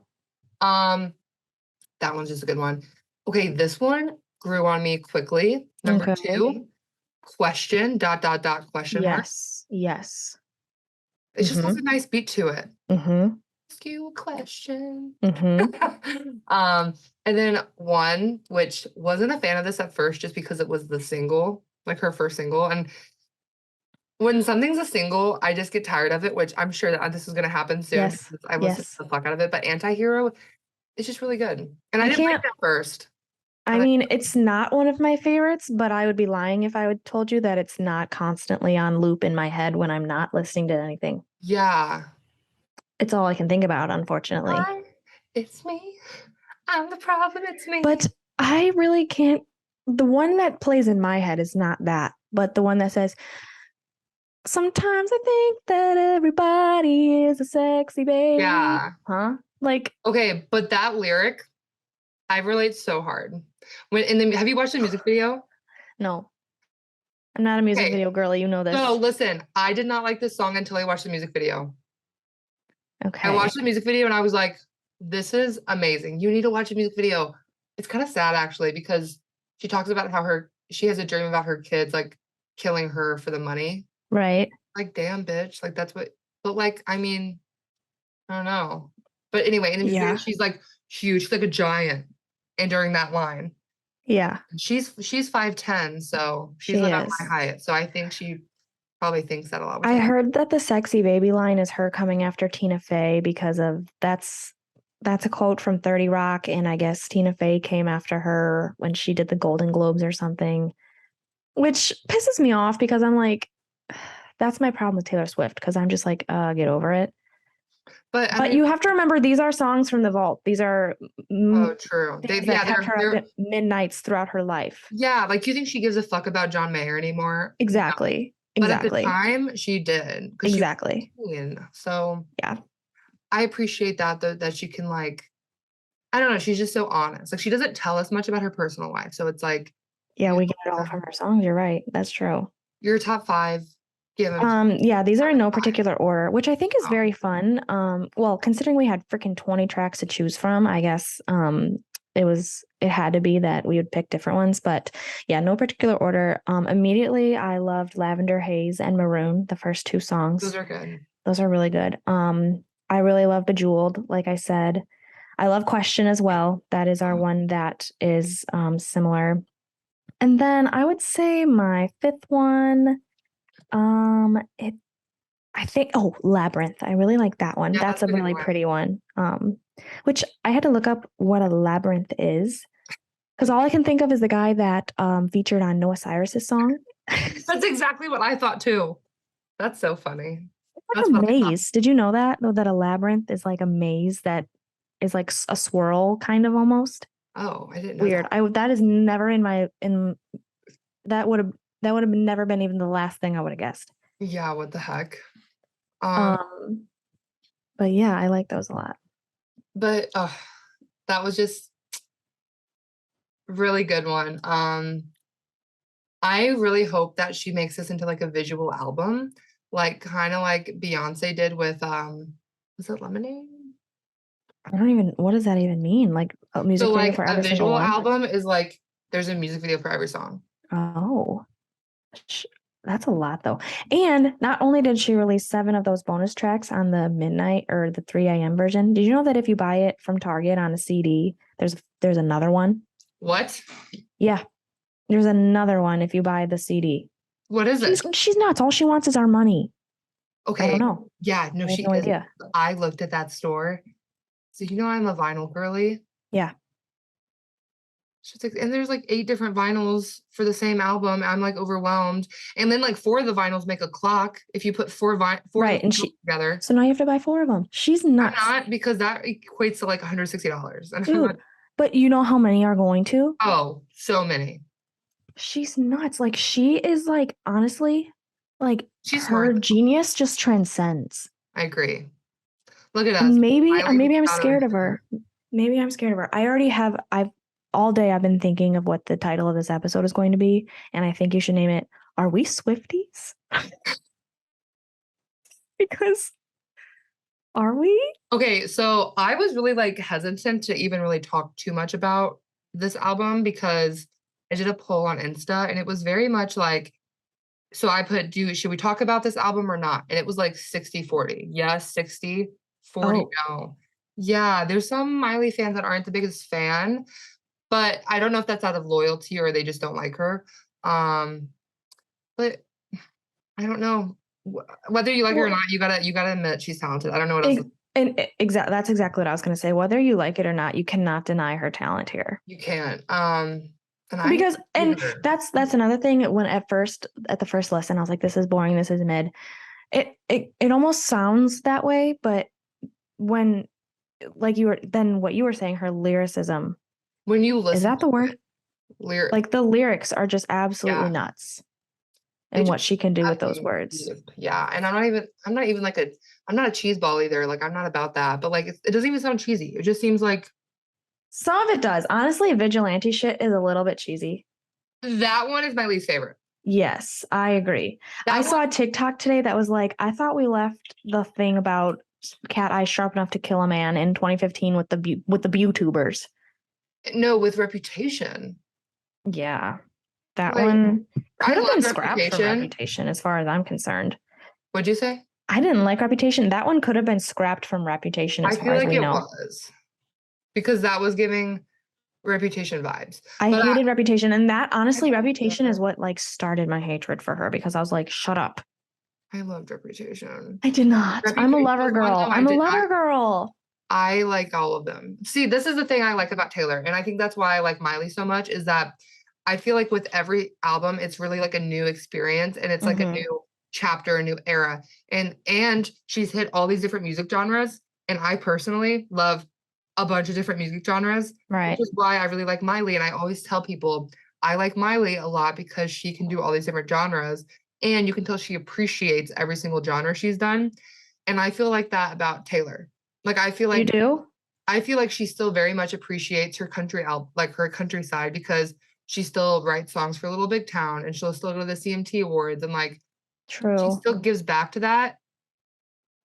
That one's just a good one. Okay, this one grew on me quickly. Number 2, question, ... question mark. Yes. It just has a nice beat to it. Ask you a question. And then 1, which wasn't a fan of this at first just because it was the single, like her first single. And when something's a single, I just get tired of it, which I'm sure that this is going to happen soon. Yes. I listened to the fuck out of it. But Antihero, it's just really good. And I didn't like that first. I mean, it's not one of my favorites, but I would be lying if I would told you that it's not constantly on loop in my head when I'm not listening to anything. Yeah. It's all I can think about, unfortunately. It's me. I'm the problem. It's me. But I really can't. The one that plays in my head is not that, but the one that says, sometimes I think that everybody is a sexy baby. Yeah. Huh? Like. Okay, but that lyric, I relate so hard. Have you watched the music video? No. I'm not a music video girly, you know this. No, listen, I did not like this song until I watched the music video. Okay. I watched the music video and I was like, this is amazing. You need to watch the music video. It's kind of sad actually, because she talks about how she has a dream about her kids like killing her for the money. Right. Like, damn, bitch. Like, that's what, but like, I mean, I don't know. But anyway, in the music video, she's like huge. She's like a giant. And during that line. Yeah. She's 5'10", so she's about my height. So I think she probably thinks that a lot. I heard that the sexy baby line is her coming after Tina Fey because of that's a quote from 30 Rock, and I guess Tina Fey came after her when she did the Golden Globes or something, which pisses me off because I'm like, that's my problem with Taylor Swift, because I'm just like, get over it. But I mean, you have to remember, these are songs from the vault. These are true. They've kept her up at midnights throughout her life. Yeah, like, do you think she gives a fuck about John Mayer anymore? Exactly. No. But at the time, she did. Exactly. So yeah, I appreciate that though, that she can like, I don't know, she's just so honest. Like, she doesn't tell us much about her personal life, so it's like, yeah, we get it all from her songs. You're right. That's true. Your top 5. Yeah, these are in no particular order, which I think is very fun. Well, considering we had freaking 20 tracks to choose from, I guess it had to be that we would pick different ones, but yeah, no particular order. Immediately I loved Lavender Haze and Maroon, the first 2 songs. Those are good. Those are really good. I really love Bejeweled, like I said. I love Question as well. That is our one that is similar. And then I would say my fifth one, I think, Labyrinth. I really like that one. Yeah, That's that's a a good really one. pretty one. Which I had to look up what a labyrinth is because all I can think of is the guy that featured on Noah Cyrus's song. That's exactly what I thought too. That's so funny. It's like That's a what I thought. maze. Did you know that? That a labyrinth is like a maze that is like a swirl kind of almost. Oh, I didn't know Weird. that. That is never that would have never been even the last thing I would have guessed. Yeah, what the heck? Um, but yeah, I like those a lot. But that was just really good one. I really hope that she makes this into like a visual album, like kind of like Beyonce did with was it Lemonade? What does that even mean? Like a music So video like for a every single visual one? album is like there's a music video for every song. Oh, that's a lot though. And not only did she release 7 of those bonus tracks on the midnight or the 3 a.m. version, did you know that if you buy it from Target on a CD, there's another one? What? Yeah, there's another one if you buy the CD. What is it? She's nuts. All she wants is our money. I Okay. don't know. Yeah, no, I have she no is. idea. I looked at that store. So you know I'm a vinyl girly. Yeah. She's like, and there's like 8 different vinyls for the same album. I'm like overwhelmed. And then like 4 of the vinyls make a clock if you put 4 of Right. the And vinyls together. so now you have to buy 4 of them. She's I'm nuts. not because that equates to like $160. And I'm Dude, not, but you know how many are going to? oh, so many. She's nuts. Like she is like honestly, like She's her smart. genius just transcends. I agree. Look at us. And maybe Miley I'm got scared of her. Maybe I'm scared of her. I've all day I've been thinking of what the title of this episode is going to be, and I think you should name it Are We Swifties? Because are we? Okay, so I was really like hesitant to even really talk too much about this album because I did a poll on Insta and it was very much like, so I put, should we talk about this album or not? And it was like 60-40. Yes, 60, 40, no. Yeah, there's some Miley fans that aren't the biggest fan, but I don't know if that's out of loyalty or they just don't like her. But I don't know. Whether you like her or not, you gotta admit she's talented. I don't know what else. That's exactly what I was going to say. Whether you like it or not, you cannot deny her talent here. You can't. That's another thing. When at the first lesson, I was like, "This is boring. This is mid." It almost sounds that way, but when what you were saying, her lyricism. When you listen, is that the word? Like the lyrics are just absolutely nuts. And what she can do with those words. Yeah. And I'm not even like I'm not a cheese ball either. Like I'm not about that, but like it doesn't even sound cheesy. It just seems like some of it does. Honestly, vigilante shit is a little bit cheesy. That one is my least favorite. Yes, I agree. I saw a TikTok today that was like, I thought we left the thing about cat eyes sharp enough to kill a man in 2015 with the YouTubers. No, with Reputation. Yeah. That one could have been scrapped from Reputation as far as I'm concerned. What'd you say? I didn't like Reputation. That one could have been scrapped from Reputation as far as we know. Was. Because that was giving Reputation vibes. I hated Reputation. And that, honestly, Reputation is what like started my hatred for her because I was like, shut up. I loved Reputation. I did not. I'm a lover girl. I'm a lover girl. I like all of them. See, this is the thing I like about Taylor. And I think that's why I like Miley so much is that I feel like with every album, it's really like a new experience and it's like a new chapter, a new era. And she's hit all these different music genres. And I personally love a bunch of different music genres. Right. Which is why I really like Miley. And I always tell people I like Miley a lot because she can do all these different genres. And you can tell she appreciates every single genre she's done. And I feel like that about Taylor. Like I feel like you do? I feel like she still very much appreciates her country like her countryside because she still writes songs for Little Big Town and she'll still go to the CMT Awards and like she still gives back to that.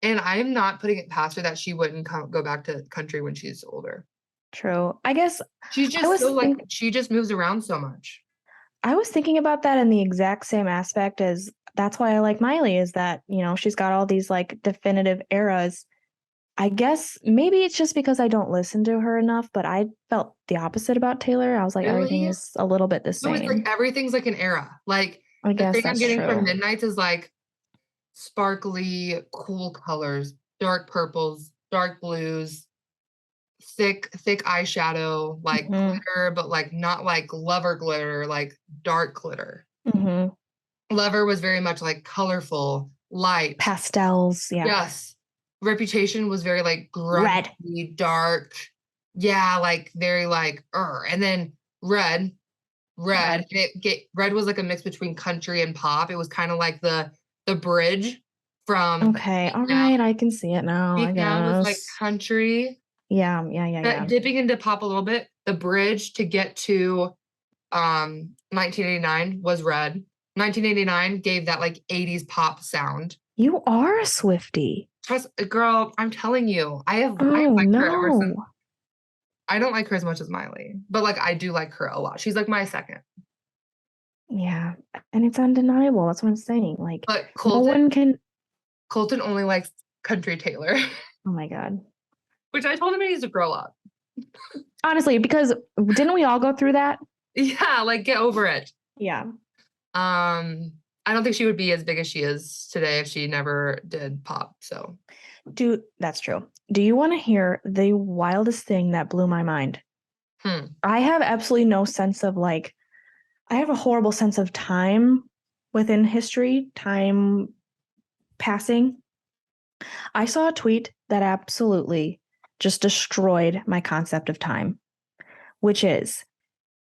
And I'm not putting it past her that she wouldn't go back to country when she's older. True. I guess she's just she just moves around so much. I was thinking about that in the exact same aspect as that's why I like Miley is that, you know, she's got all these like definitive eras. I guess maybe it's just because I don't listen to her enough, but I felt the opposite about Taylor. I was like, everything Really? is a little bit the No, it's like same. everything's like an era. Like I the guess thing I'm that's getting from true. Midnight's is like sparkly, cool colors, dark purples, dark blues, thick eyeshadow, like glitter, but like not like Lover glitter, like dark glitter. Mm-hmm. Lover was very much like colorful, light. Pastels, yeah. Yes. Reputation was very like Red. grungy, dark. Yeah, like very like and then red. Red. Red was like a mix between country and pop. It was kind of like the bridge from Okay, all right, I can see it now, I Speak Now was like guess. country. Yeah. Dipping into pop a little bit. The bridge to get to 1989 was red. 1989 gave that like 80s pop sound. You are a Swiftie. Trust, girl, I'm telling you, I Oh, like her ever since. no. I don't like her as much as Miley, but like I do like her a lot. She's like my second. Yeah, and it's undeniable. That's what I'm saying. Like, But no one can. Colton only likes country Taylor, Oh my God. which I told him he needs to grow up. Honestly, because didn't we all go through that? Yeah, like get over it. Yeah. I don't think she would be as big as she is today if she never did pop. So, That's true. Do you want to hear the wildest thing that blew my mind? I have absolutely no sense of like, I have a horrible sense of time within history, time passing. I saw a tweet that absolutely just destroyed my concept of time, which is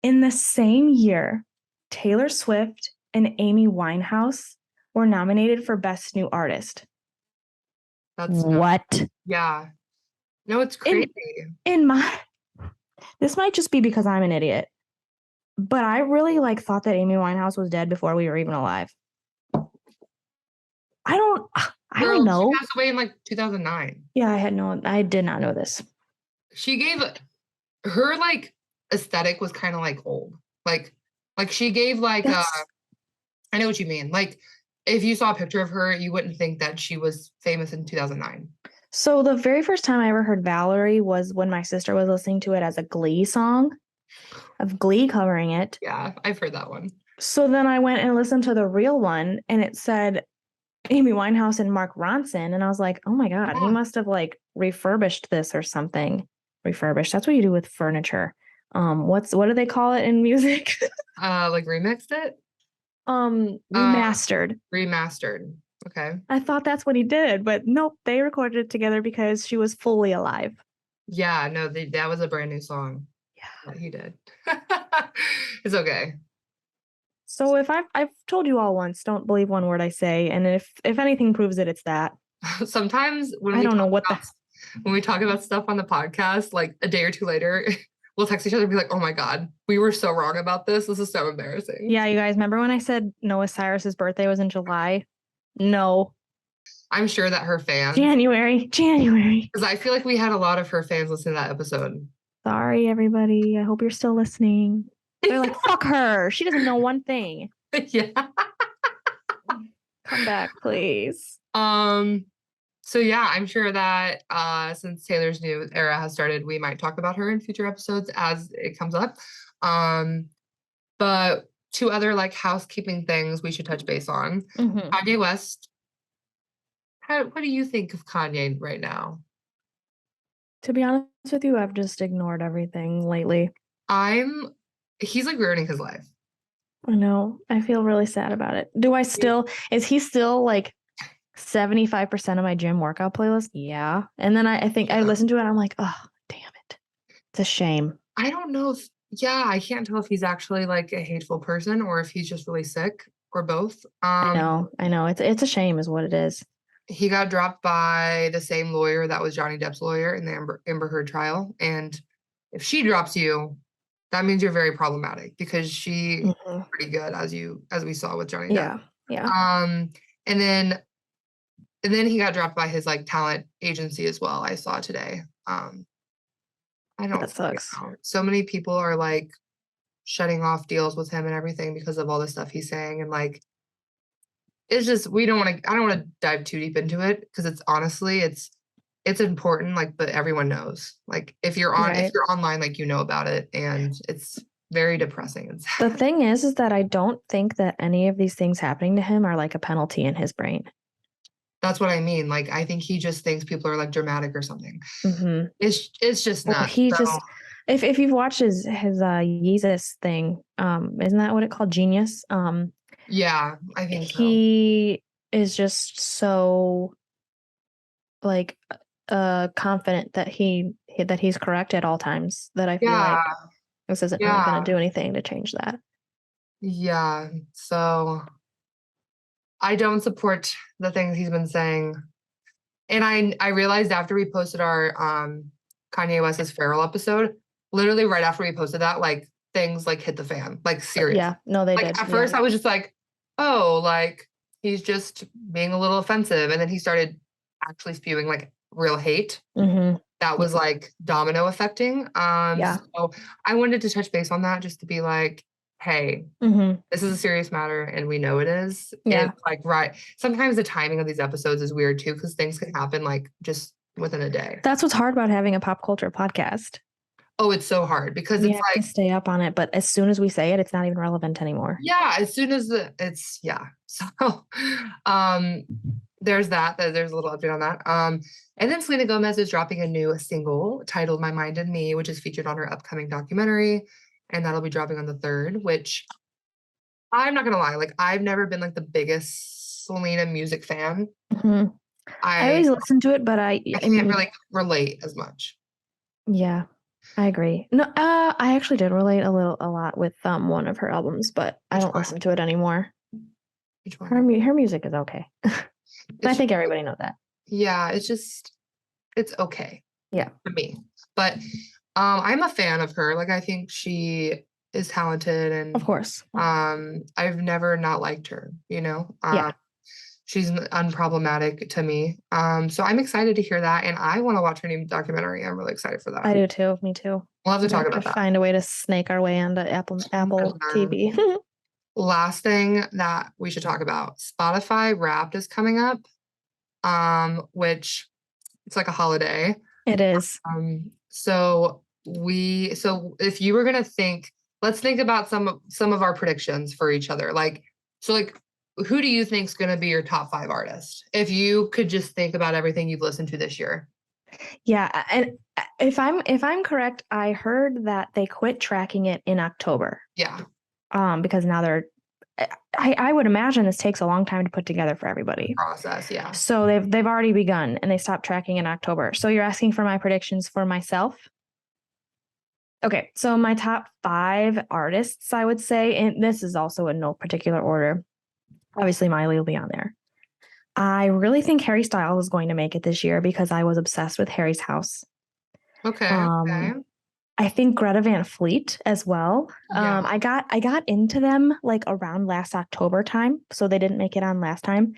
in the same year, Taylor Swift and Amy Winehouse were nominated for Best New Artist. that's what? Yeah. No, it's crazy. This might just be because I'm an idiot, but I really like thought that Amy Winehouse was dead before we were even alive. I don't know. She passed away in like 2009. Yeah, I did not know this. She gave her like aesthetic was kind of like old. Like she gave like I know what you mean. Like if you saw a picture of her, you wouldn't think that she was famous in 2009. So the very first time I ever heard Valerie was when my sister was listening to it as a Glee song, of Glee covering it. Yeah, I've heard that one. So then I went and listened to the real one, and it said Amy Winehouse and Mark Ronson, and I was like, oh my God, he must have like refurbished this or something. Refurbished. That's what you do with furniture. What do they call it in music? Like remixed it? Remastered. Remastered. Okay. I thought that's what he did, but nope, they recorded it together because she was fully alive. Yeah, no, that was a brand new song. Yeah, he did. It's okay. So if I've told you all once, don't believe one word I say, and if anything proves it, it's that. Sometimes when we talk about stuff on the podcast, like a day or two later, we'll text each other and be like, oh my God, we were so wrong about this. This is so embarrassing. Yeah, you guys remember when I said Noah Cyrus's birthday was in July? No. I'm sure that her fans. January. Because I feel like we had a lot of her fans listen to that episode. Sorry, everybody. I hope you're still listening. They're like, fuck her. She doesn't know one thing. Yeah. Come back, please. So yeah, I'm sure that since Taylor's new era has started, we might talk about her in future episodes as it comes up. But two other like housekeeping things we should touch base on. Kanye West. What do you think of Kanye right now? To be honest with you, I've just ignored everything lately. He's like ruining his life. I know. I feel really sad about it. Is he still like 75% of my gym workout playlist? Yeah. And then I think I listened to it and I'm like, oh, damn it. It's a shame. I don't know I can't tell if he's actually like a hateful person or if he's just really sick or both. I know. It's a shame is what it is. He got dropped by the same lawyer that was Johnny Depp's lawyer in the Amber Heard trial. And if she drops you, that means you're very problematic because she's pretty good as we saw with Johnny Depp. Yeah. And then he got dropped by his like talent agency as well. I saw today. That sucks. So many people are like shutting off deals with him and everything because of all the stuff he's saying. And like, it's just, I don't want to dive too deep into it because it's it's important, like, but everyone knows. Like, if you're online, like, you know about it, and it's very depressing and sad. The thing is that I don't think that any of these things happening to him are like a penalty in his brain. That's what I mean. Like, I think he just thinks people are like dramatic or something. Mm-hmm. It's just Well, not. he So, just if you've watched his Yeezus thing, isn't that what it called? Genius. yeah, I think so. He is just so like confident that he's correct at all times that I feel like this isn't really going to do anything to change that. Yeah. So I don't support the things he's been saying. And I realized after we posted our Kanye West's Feral episode, literally right after we posted that, like things like hit the fan. Like seriously. Yeah, no, they did. At first I was just like, oh, like he's just being a little offensive. And then he started actually spewing like real hate. Mm-hmm. That was like domino affecting. So I wanted to touch base on that just to be like, hey, this is a serious matter and we know it is. Yeah. It's like, right. Sometimes the timing of these episodes is weird too, because things can happen like just within a day. That's what's hard about having a pop culture podcast. Oh, it's so hard because we it's have like to stay up on it, but as soon as we say it, it's not even relevant anymore. Yeah, as soon as So there's that. There's a little update on that. And then Selena Gomez is dropping a new single titled My Mind and Me, which is featured on her upcoming documentary. And that'll be dropping on the 3rd, which I'm not gonna lie, like I've never been like the biggest Selena music fan. Mm-hmm. I always listen to it, but I can't really relate as much. Yeah, I agree. No, I actually did relate a lot with one of her albums, but I don't listen to it anymore. Which one? Her music is okay. I think everybody knows that. Yeah, it's okay. Yeah. For me. But I'm a fan of her. Like I think she is talented and of course. I've never not liked her, you know? Yeah. She's unproblematic to me. So I'm excited to hear that. And I want to watch her new documentary. I'm really excited for that. I do too. Me too. We'll have to talk about that. Find a way to snake our way onto Apple TV. Last thing that we should talk about, Spotify Wrapped is coming up, which it's like a holiday. It is. So if you were gonna let's think about some of our predictions for each other. Who do you think is gonna be your top 5 artists? If you could just think about everything you've listened to this year. Yeah, and if I'm correct, I heard that they quit tracking it in October. Yeah. Because now I would imagine this takes a long time to put together for everybody. Process, yeah. So they've already begun and they stopped tracking in October. So you're asking for my predictions for myself? Okay, so my top 5 artists, I would say, and this is also in no particular order. Obviously, Miley will be on there. I really think Harry Styles is going to make it this year because I was obsessed with Harry's House. Okay. I think Greta Van Fleet as well. Yeah. I got into them like around last October time, so they didn't make it on last time.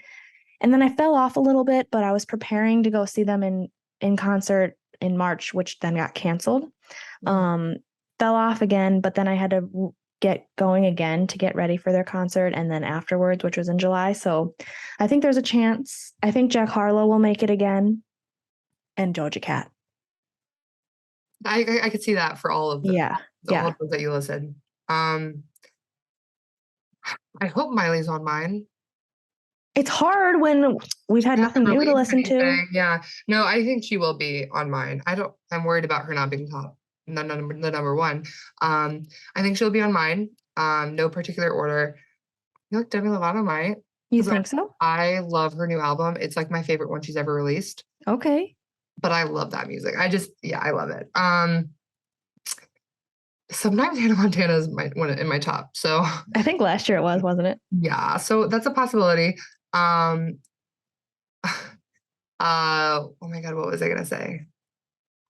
And then I fell off a little bit, but I was preparing to go see them in concert in March, which then got canceled. Fell off again, but then I had to get going again to get ready for their concert and then afterwards, which was in July. So I think there's a chance. I think Jack Harlow will make it again and Doja Cat. I could see that for all of them. All of those that you listed. I hope Miley's on mine. It's hard when we've had nothing new to listen to. Yeah. No, I think she will be on mine. I'm worried about her not being the number 1. I think she'll be on mine. No particular order. I feel like Demi Lovato might. You think so? I love her new album. It's like my favorite one she's ever released. Okay. But I love that music. I love it. Sometimes Hannah Montana is one in my top. So I think last year it was, wasn't it? Yeah. So that's a possibility. Oh my God, what was I gonna say?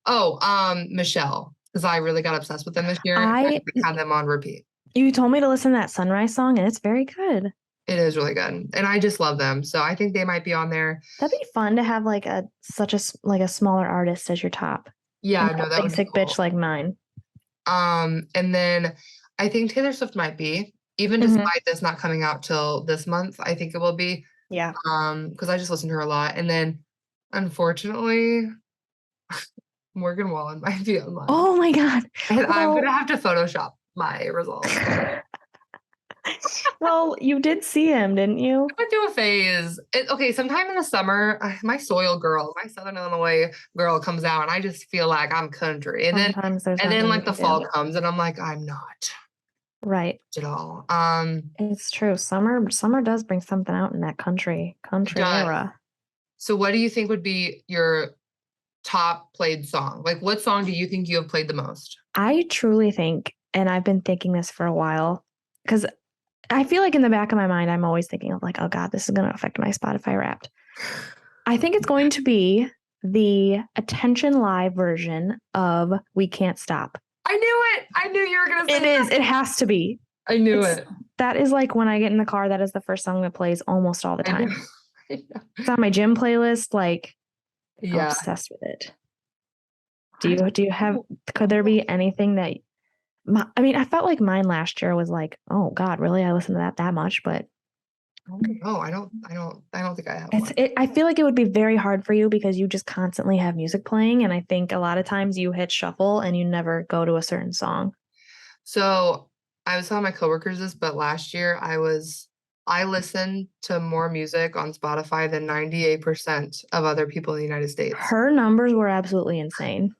Oh, Michelle, because I really got obsessed with them this year. I had them on repeat. You told me to listen to that Sunrise song, and it's very good. It is really good, and I just love them. So I think they might be on there. That'd be fun to have like a smaller artist as your top. Yeah, no, that basic cool. Bitch like mine. And then I think Taylor Swift might be, even despite this not coming out till this month. I think it will be. Yeah. Because I just listen to her a lot, and then unfortunately, Morgan Wallen might be online. Oh my God. And I'm gonna have to Photoshop my results. Well, you did see him, didn't you? I went through a phase. Okay, sometime in the summer, my soil girl, my Southern Illinois girl comes out, and I just feel like I'm country. And Sometimes there's then nothing like you the can fall do. comes, and I'm like, I'm not Right. at all. It's true. Summer does bring something out in that country era. So what do you think would be your top played song? Like, what song do you think you have played the most? I truly think, and I've been thinking this for a while, because I feel like in the back of my mind, I'm always thinking of like, oh God, this is going to affect my Spotify Wrapped. I think it's going to be the Attention Live version of We Can't Stop. I knew it. I knew you were going to say it is. It has to be. I knew it. That is like when I get in the car, that is the first song that plays almost all the time. I know. It's on my gym playlist. Like, yeah. I'm obsessed with it. Do you have, could there be anything that, I mean, I felt like mine last year was like, oh God, really? I listened to that much, but. No, I don't think I have one. I feel like it would be very hard for you because you just constantly have music playing. And I think a lot of times you hit shuffle and you never go to a certain song. So I was telling my coworkers this, but last year I listened to more music on Spotify than 98% of other people in the United States. Her numbers were absolutely insane.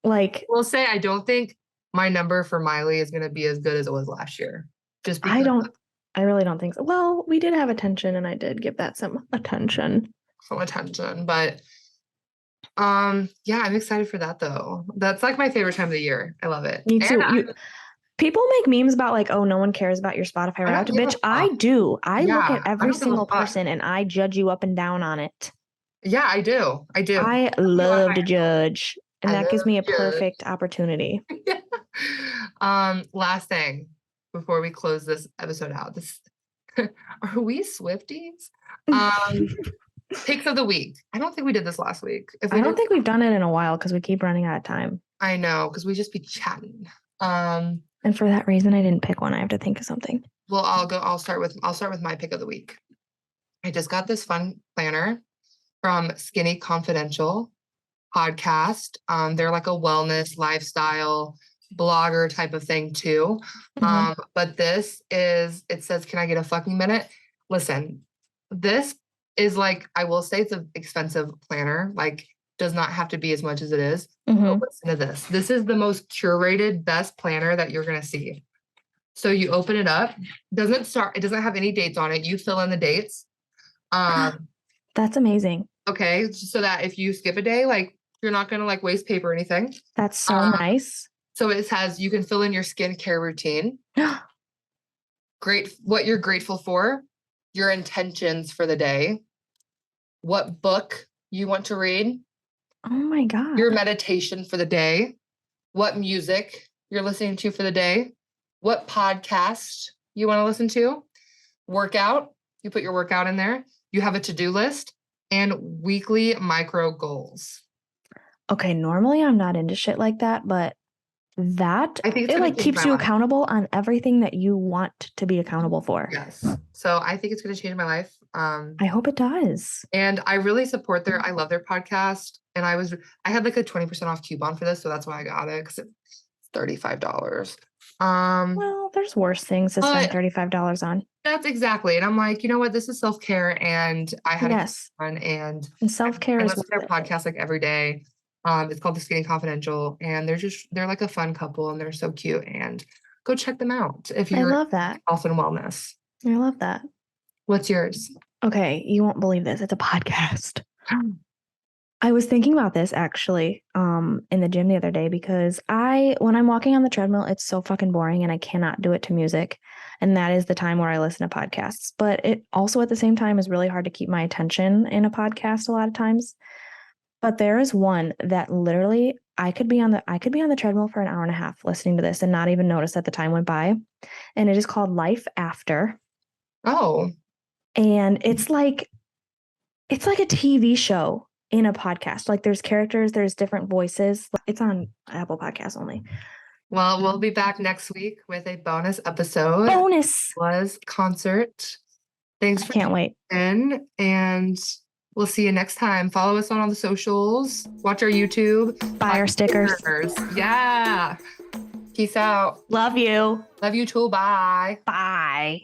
Like, we'll say I don't think my number for Miley is going to be as good as it was last year. Just because I really don't think so. Well, we did have attention, and I did give that some attention. But yeah, I'm excited for that though. That's like my favorite time of the year. I love it. Me too. People make memes about like, oh, no one cares about your Spotify Wrapped. Bitch, I do. I look at every single person and I judge you up and down on it. Yeah, I do. I love to judge. And that gives me a perfect opportunity. Last thing before we close this episode out. Are we Swifties? Picks of the week. I don't think we did this last week. I don't think we've done it in a while because we keep running out of time. I know, because we just be chatting. And for that reason, I didn't pick one. I have to think of something. Well, I'll start with my pick of the week. I just got this fun planner from Skinny Confidential podcast. They're like a wellness lifestyle blogger type of thing too. But it says, can I get a fucking minute? Listen, this is like, I will say it's an expensive planner, like does not have to be as much as it is. But listen to this. This is the most curated, best planner that you're going to see. So you open it up. It doesn't have any dates on it. You fill in the dates. That's amazing. Okay. So that if you skip a day, like you're not going to like waste paper or anything. That's so nice. So it has, you can fill in your skincare routine. What you're grateful for, your intentions for the day, what book you want to read. Oh my God. Your meditation for the day, what music you're listening to for the day, what podcast you want to listen to, workout, you put your workout in there, you have a to-do list, and weekly micro goals. Okay, normally I'm not into shit like that, but that I think it like keeps you accountable on everything that you want to be accountable for. Yes. So I think it's going to change my life. I hope it does. And I really support I love their podcast. And I had like a 20% off coupon for this. So that's why I got it, because it's $35. Well, there's worse things to spend $35 on. That's exactly. And I'm like, you know what? This is self-care. And I had fun. And self-care is their podcast like every day. It's called The Skinny Confidential. And they're like a fun couple and they're so cute. And go check them out if you're I love that. health and wellness. I love that. What's yours? Okay, you won't believe this. It's a podcast. I was thinking about this actually in the gym the other day because when I'm walking on the treadmill, it's so fucking boring and I cannot do it to music. And that is the time where I listen to podcasts. But it also at the same time is really hard to keep my attention in a podcast a lot of times. But there is one that literally I could be on the treadmill for an hour and a half listening to this and not even notice that the time went by. And it is called Life After. Oh. And it's like a TV show in a podcast. Like there's characters, there's different voices. It's on Apple Podcasts only. Well, we'll be back next week with a bonus episode. Was concert. Thanks for can't wait. And We'll see you next time. Follow us on all the socials. Watch our YouTube. Buy our stickers. Yeah. Peace out. Love you. Love you too. Bye. Bye.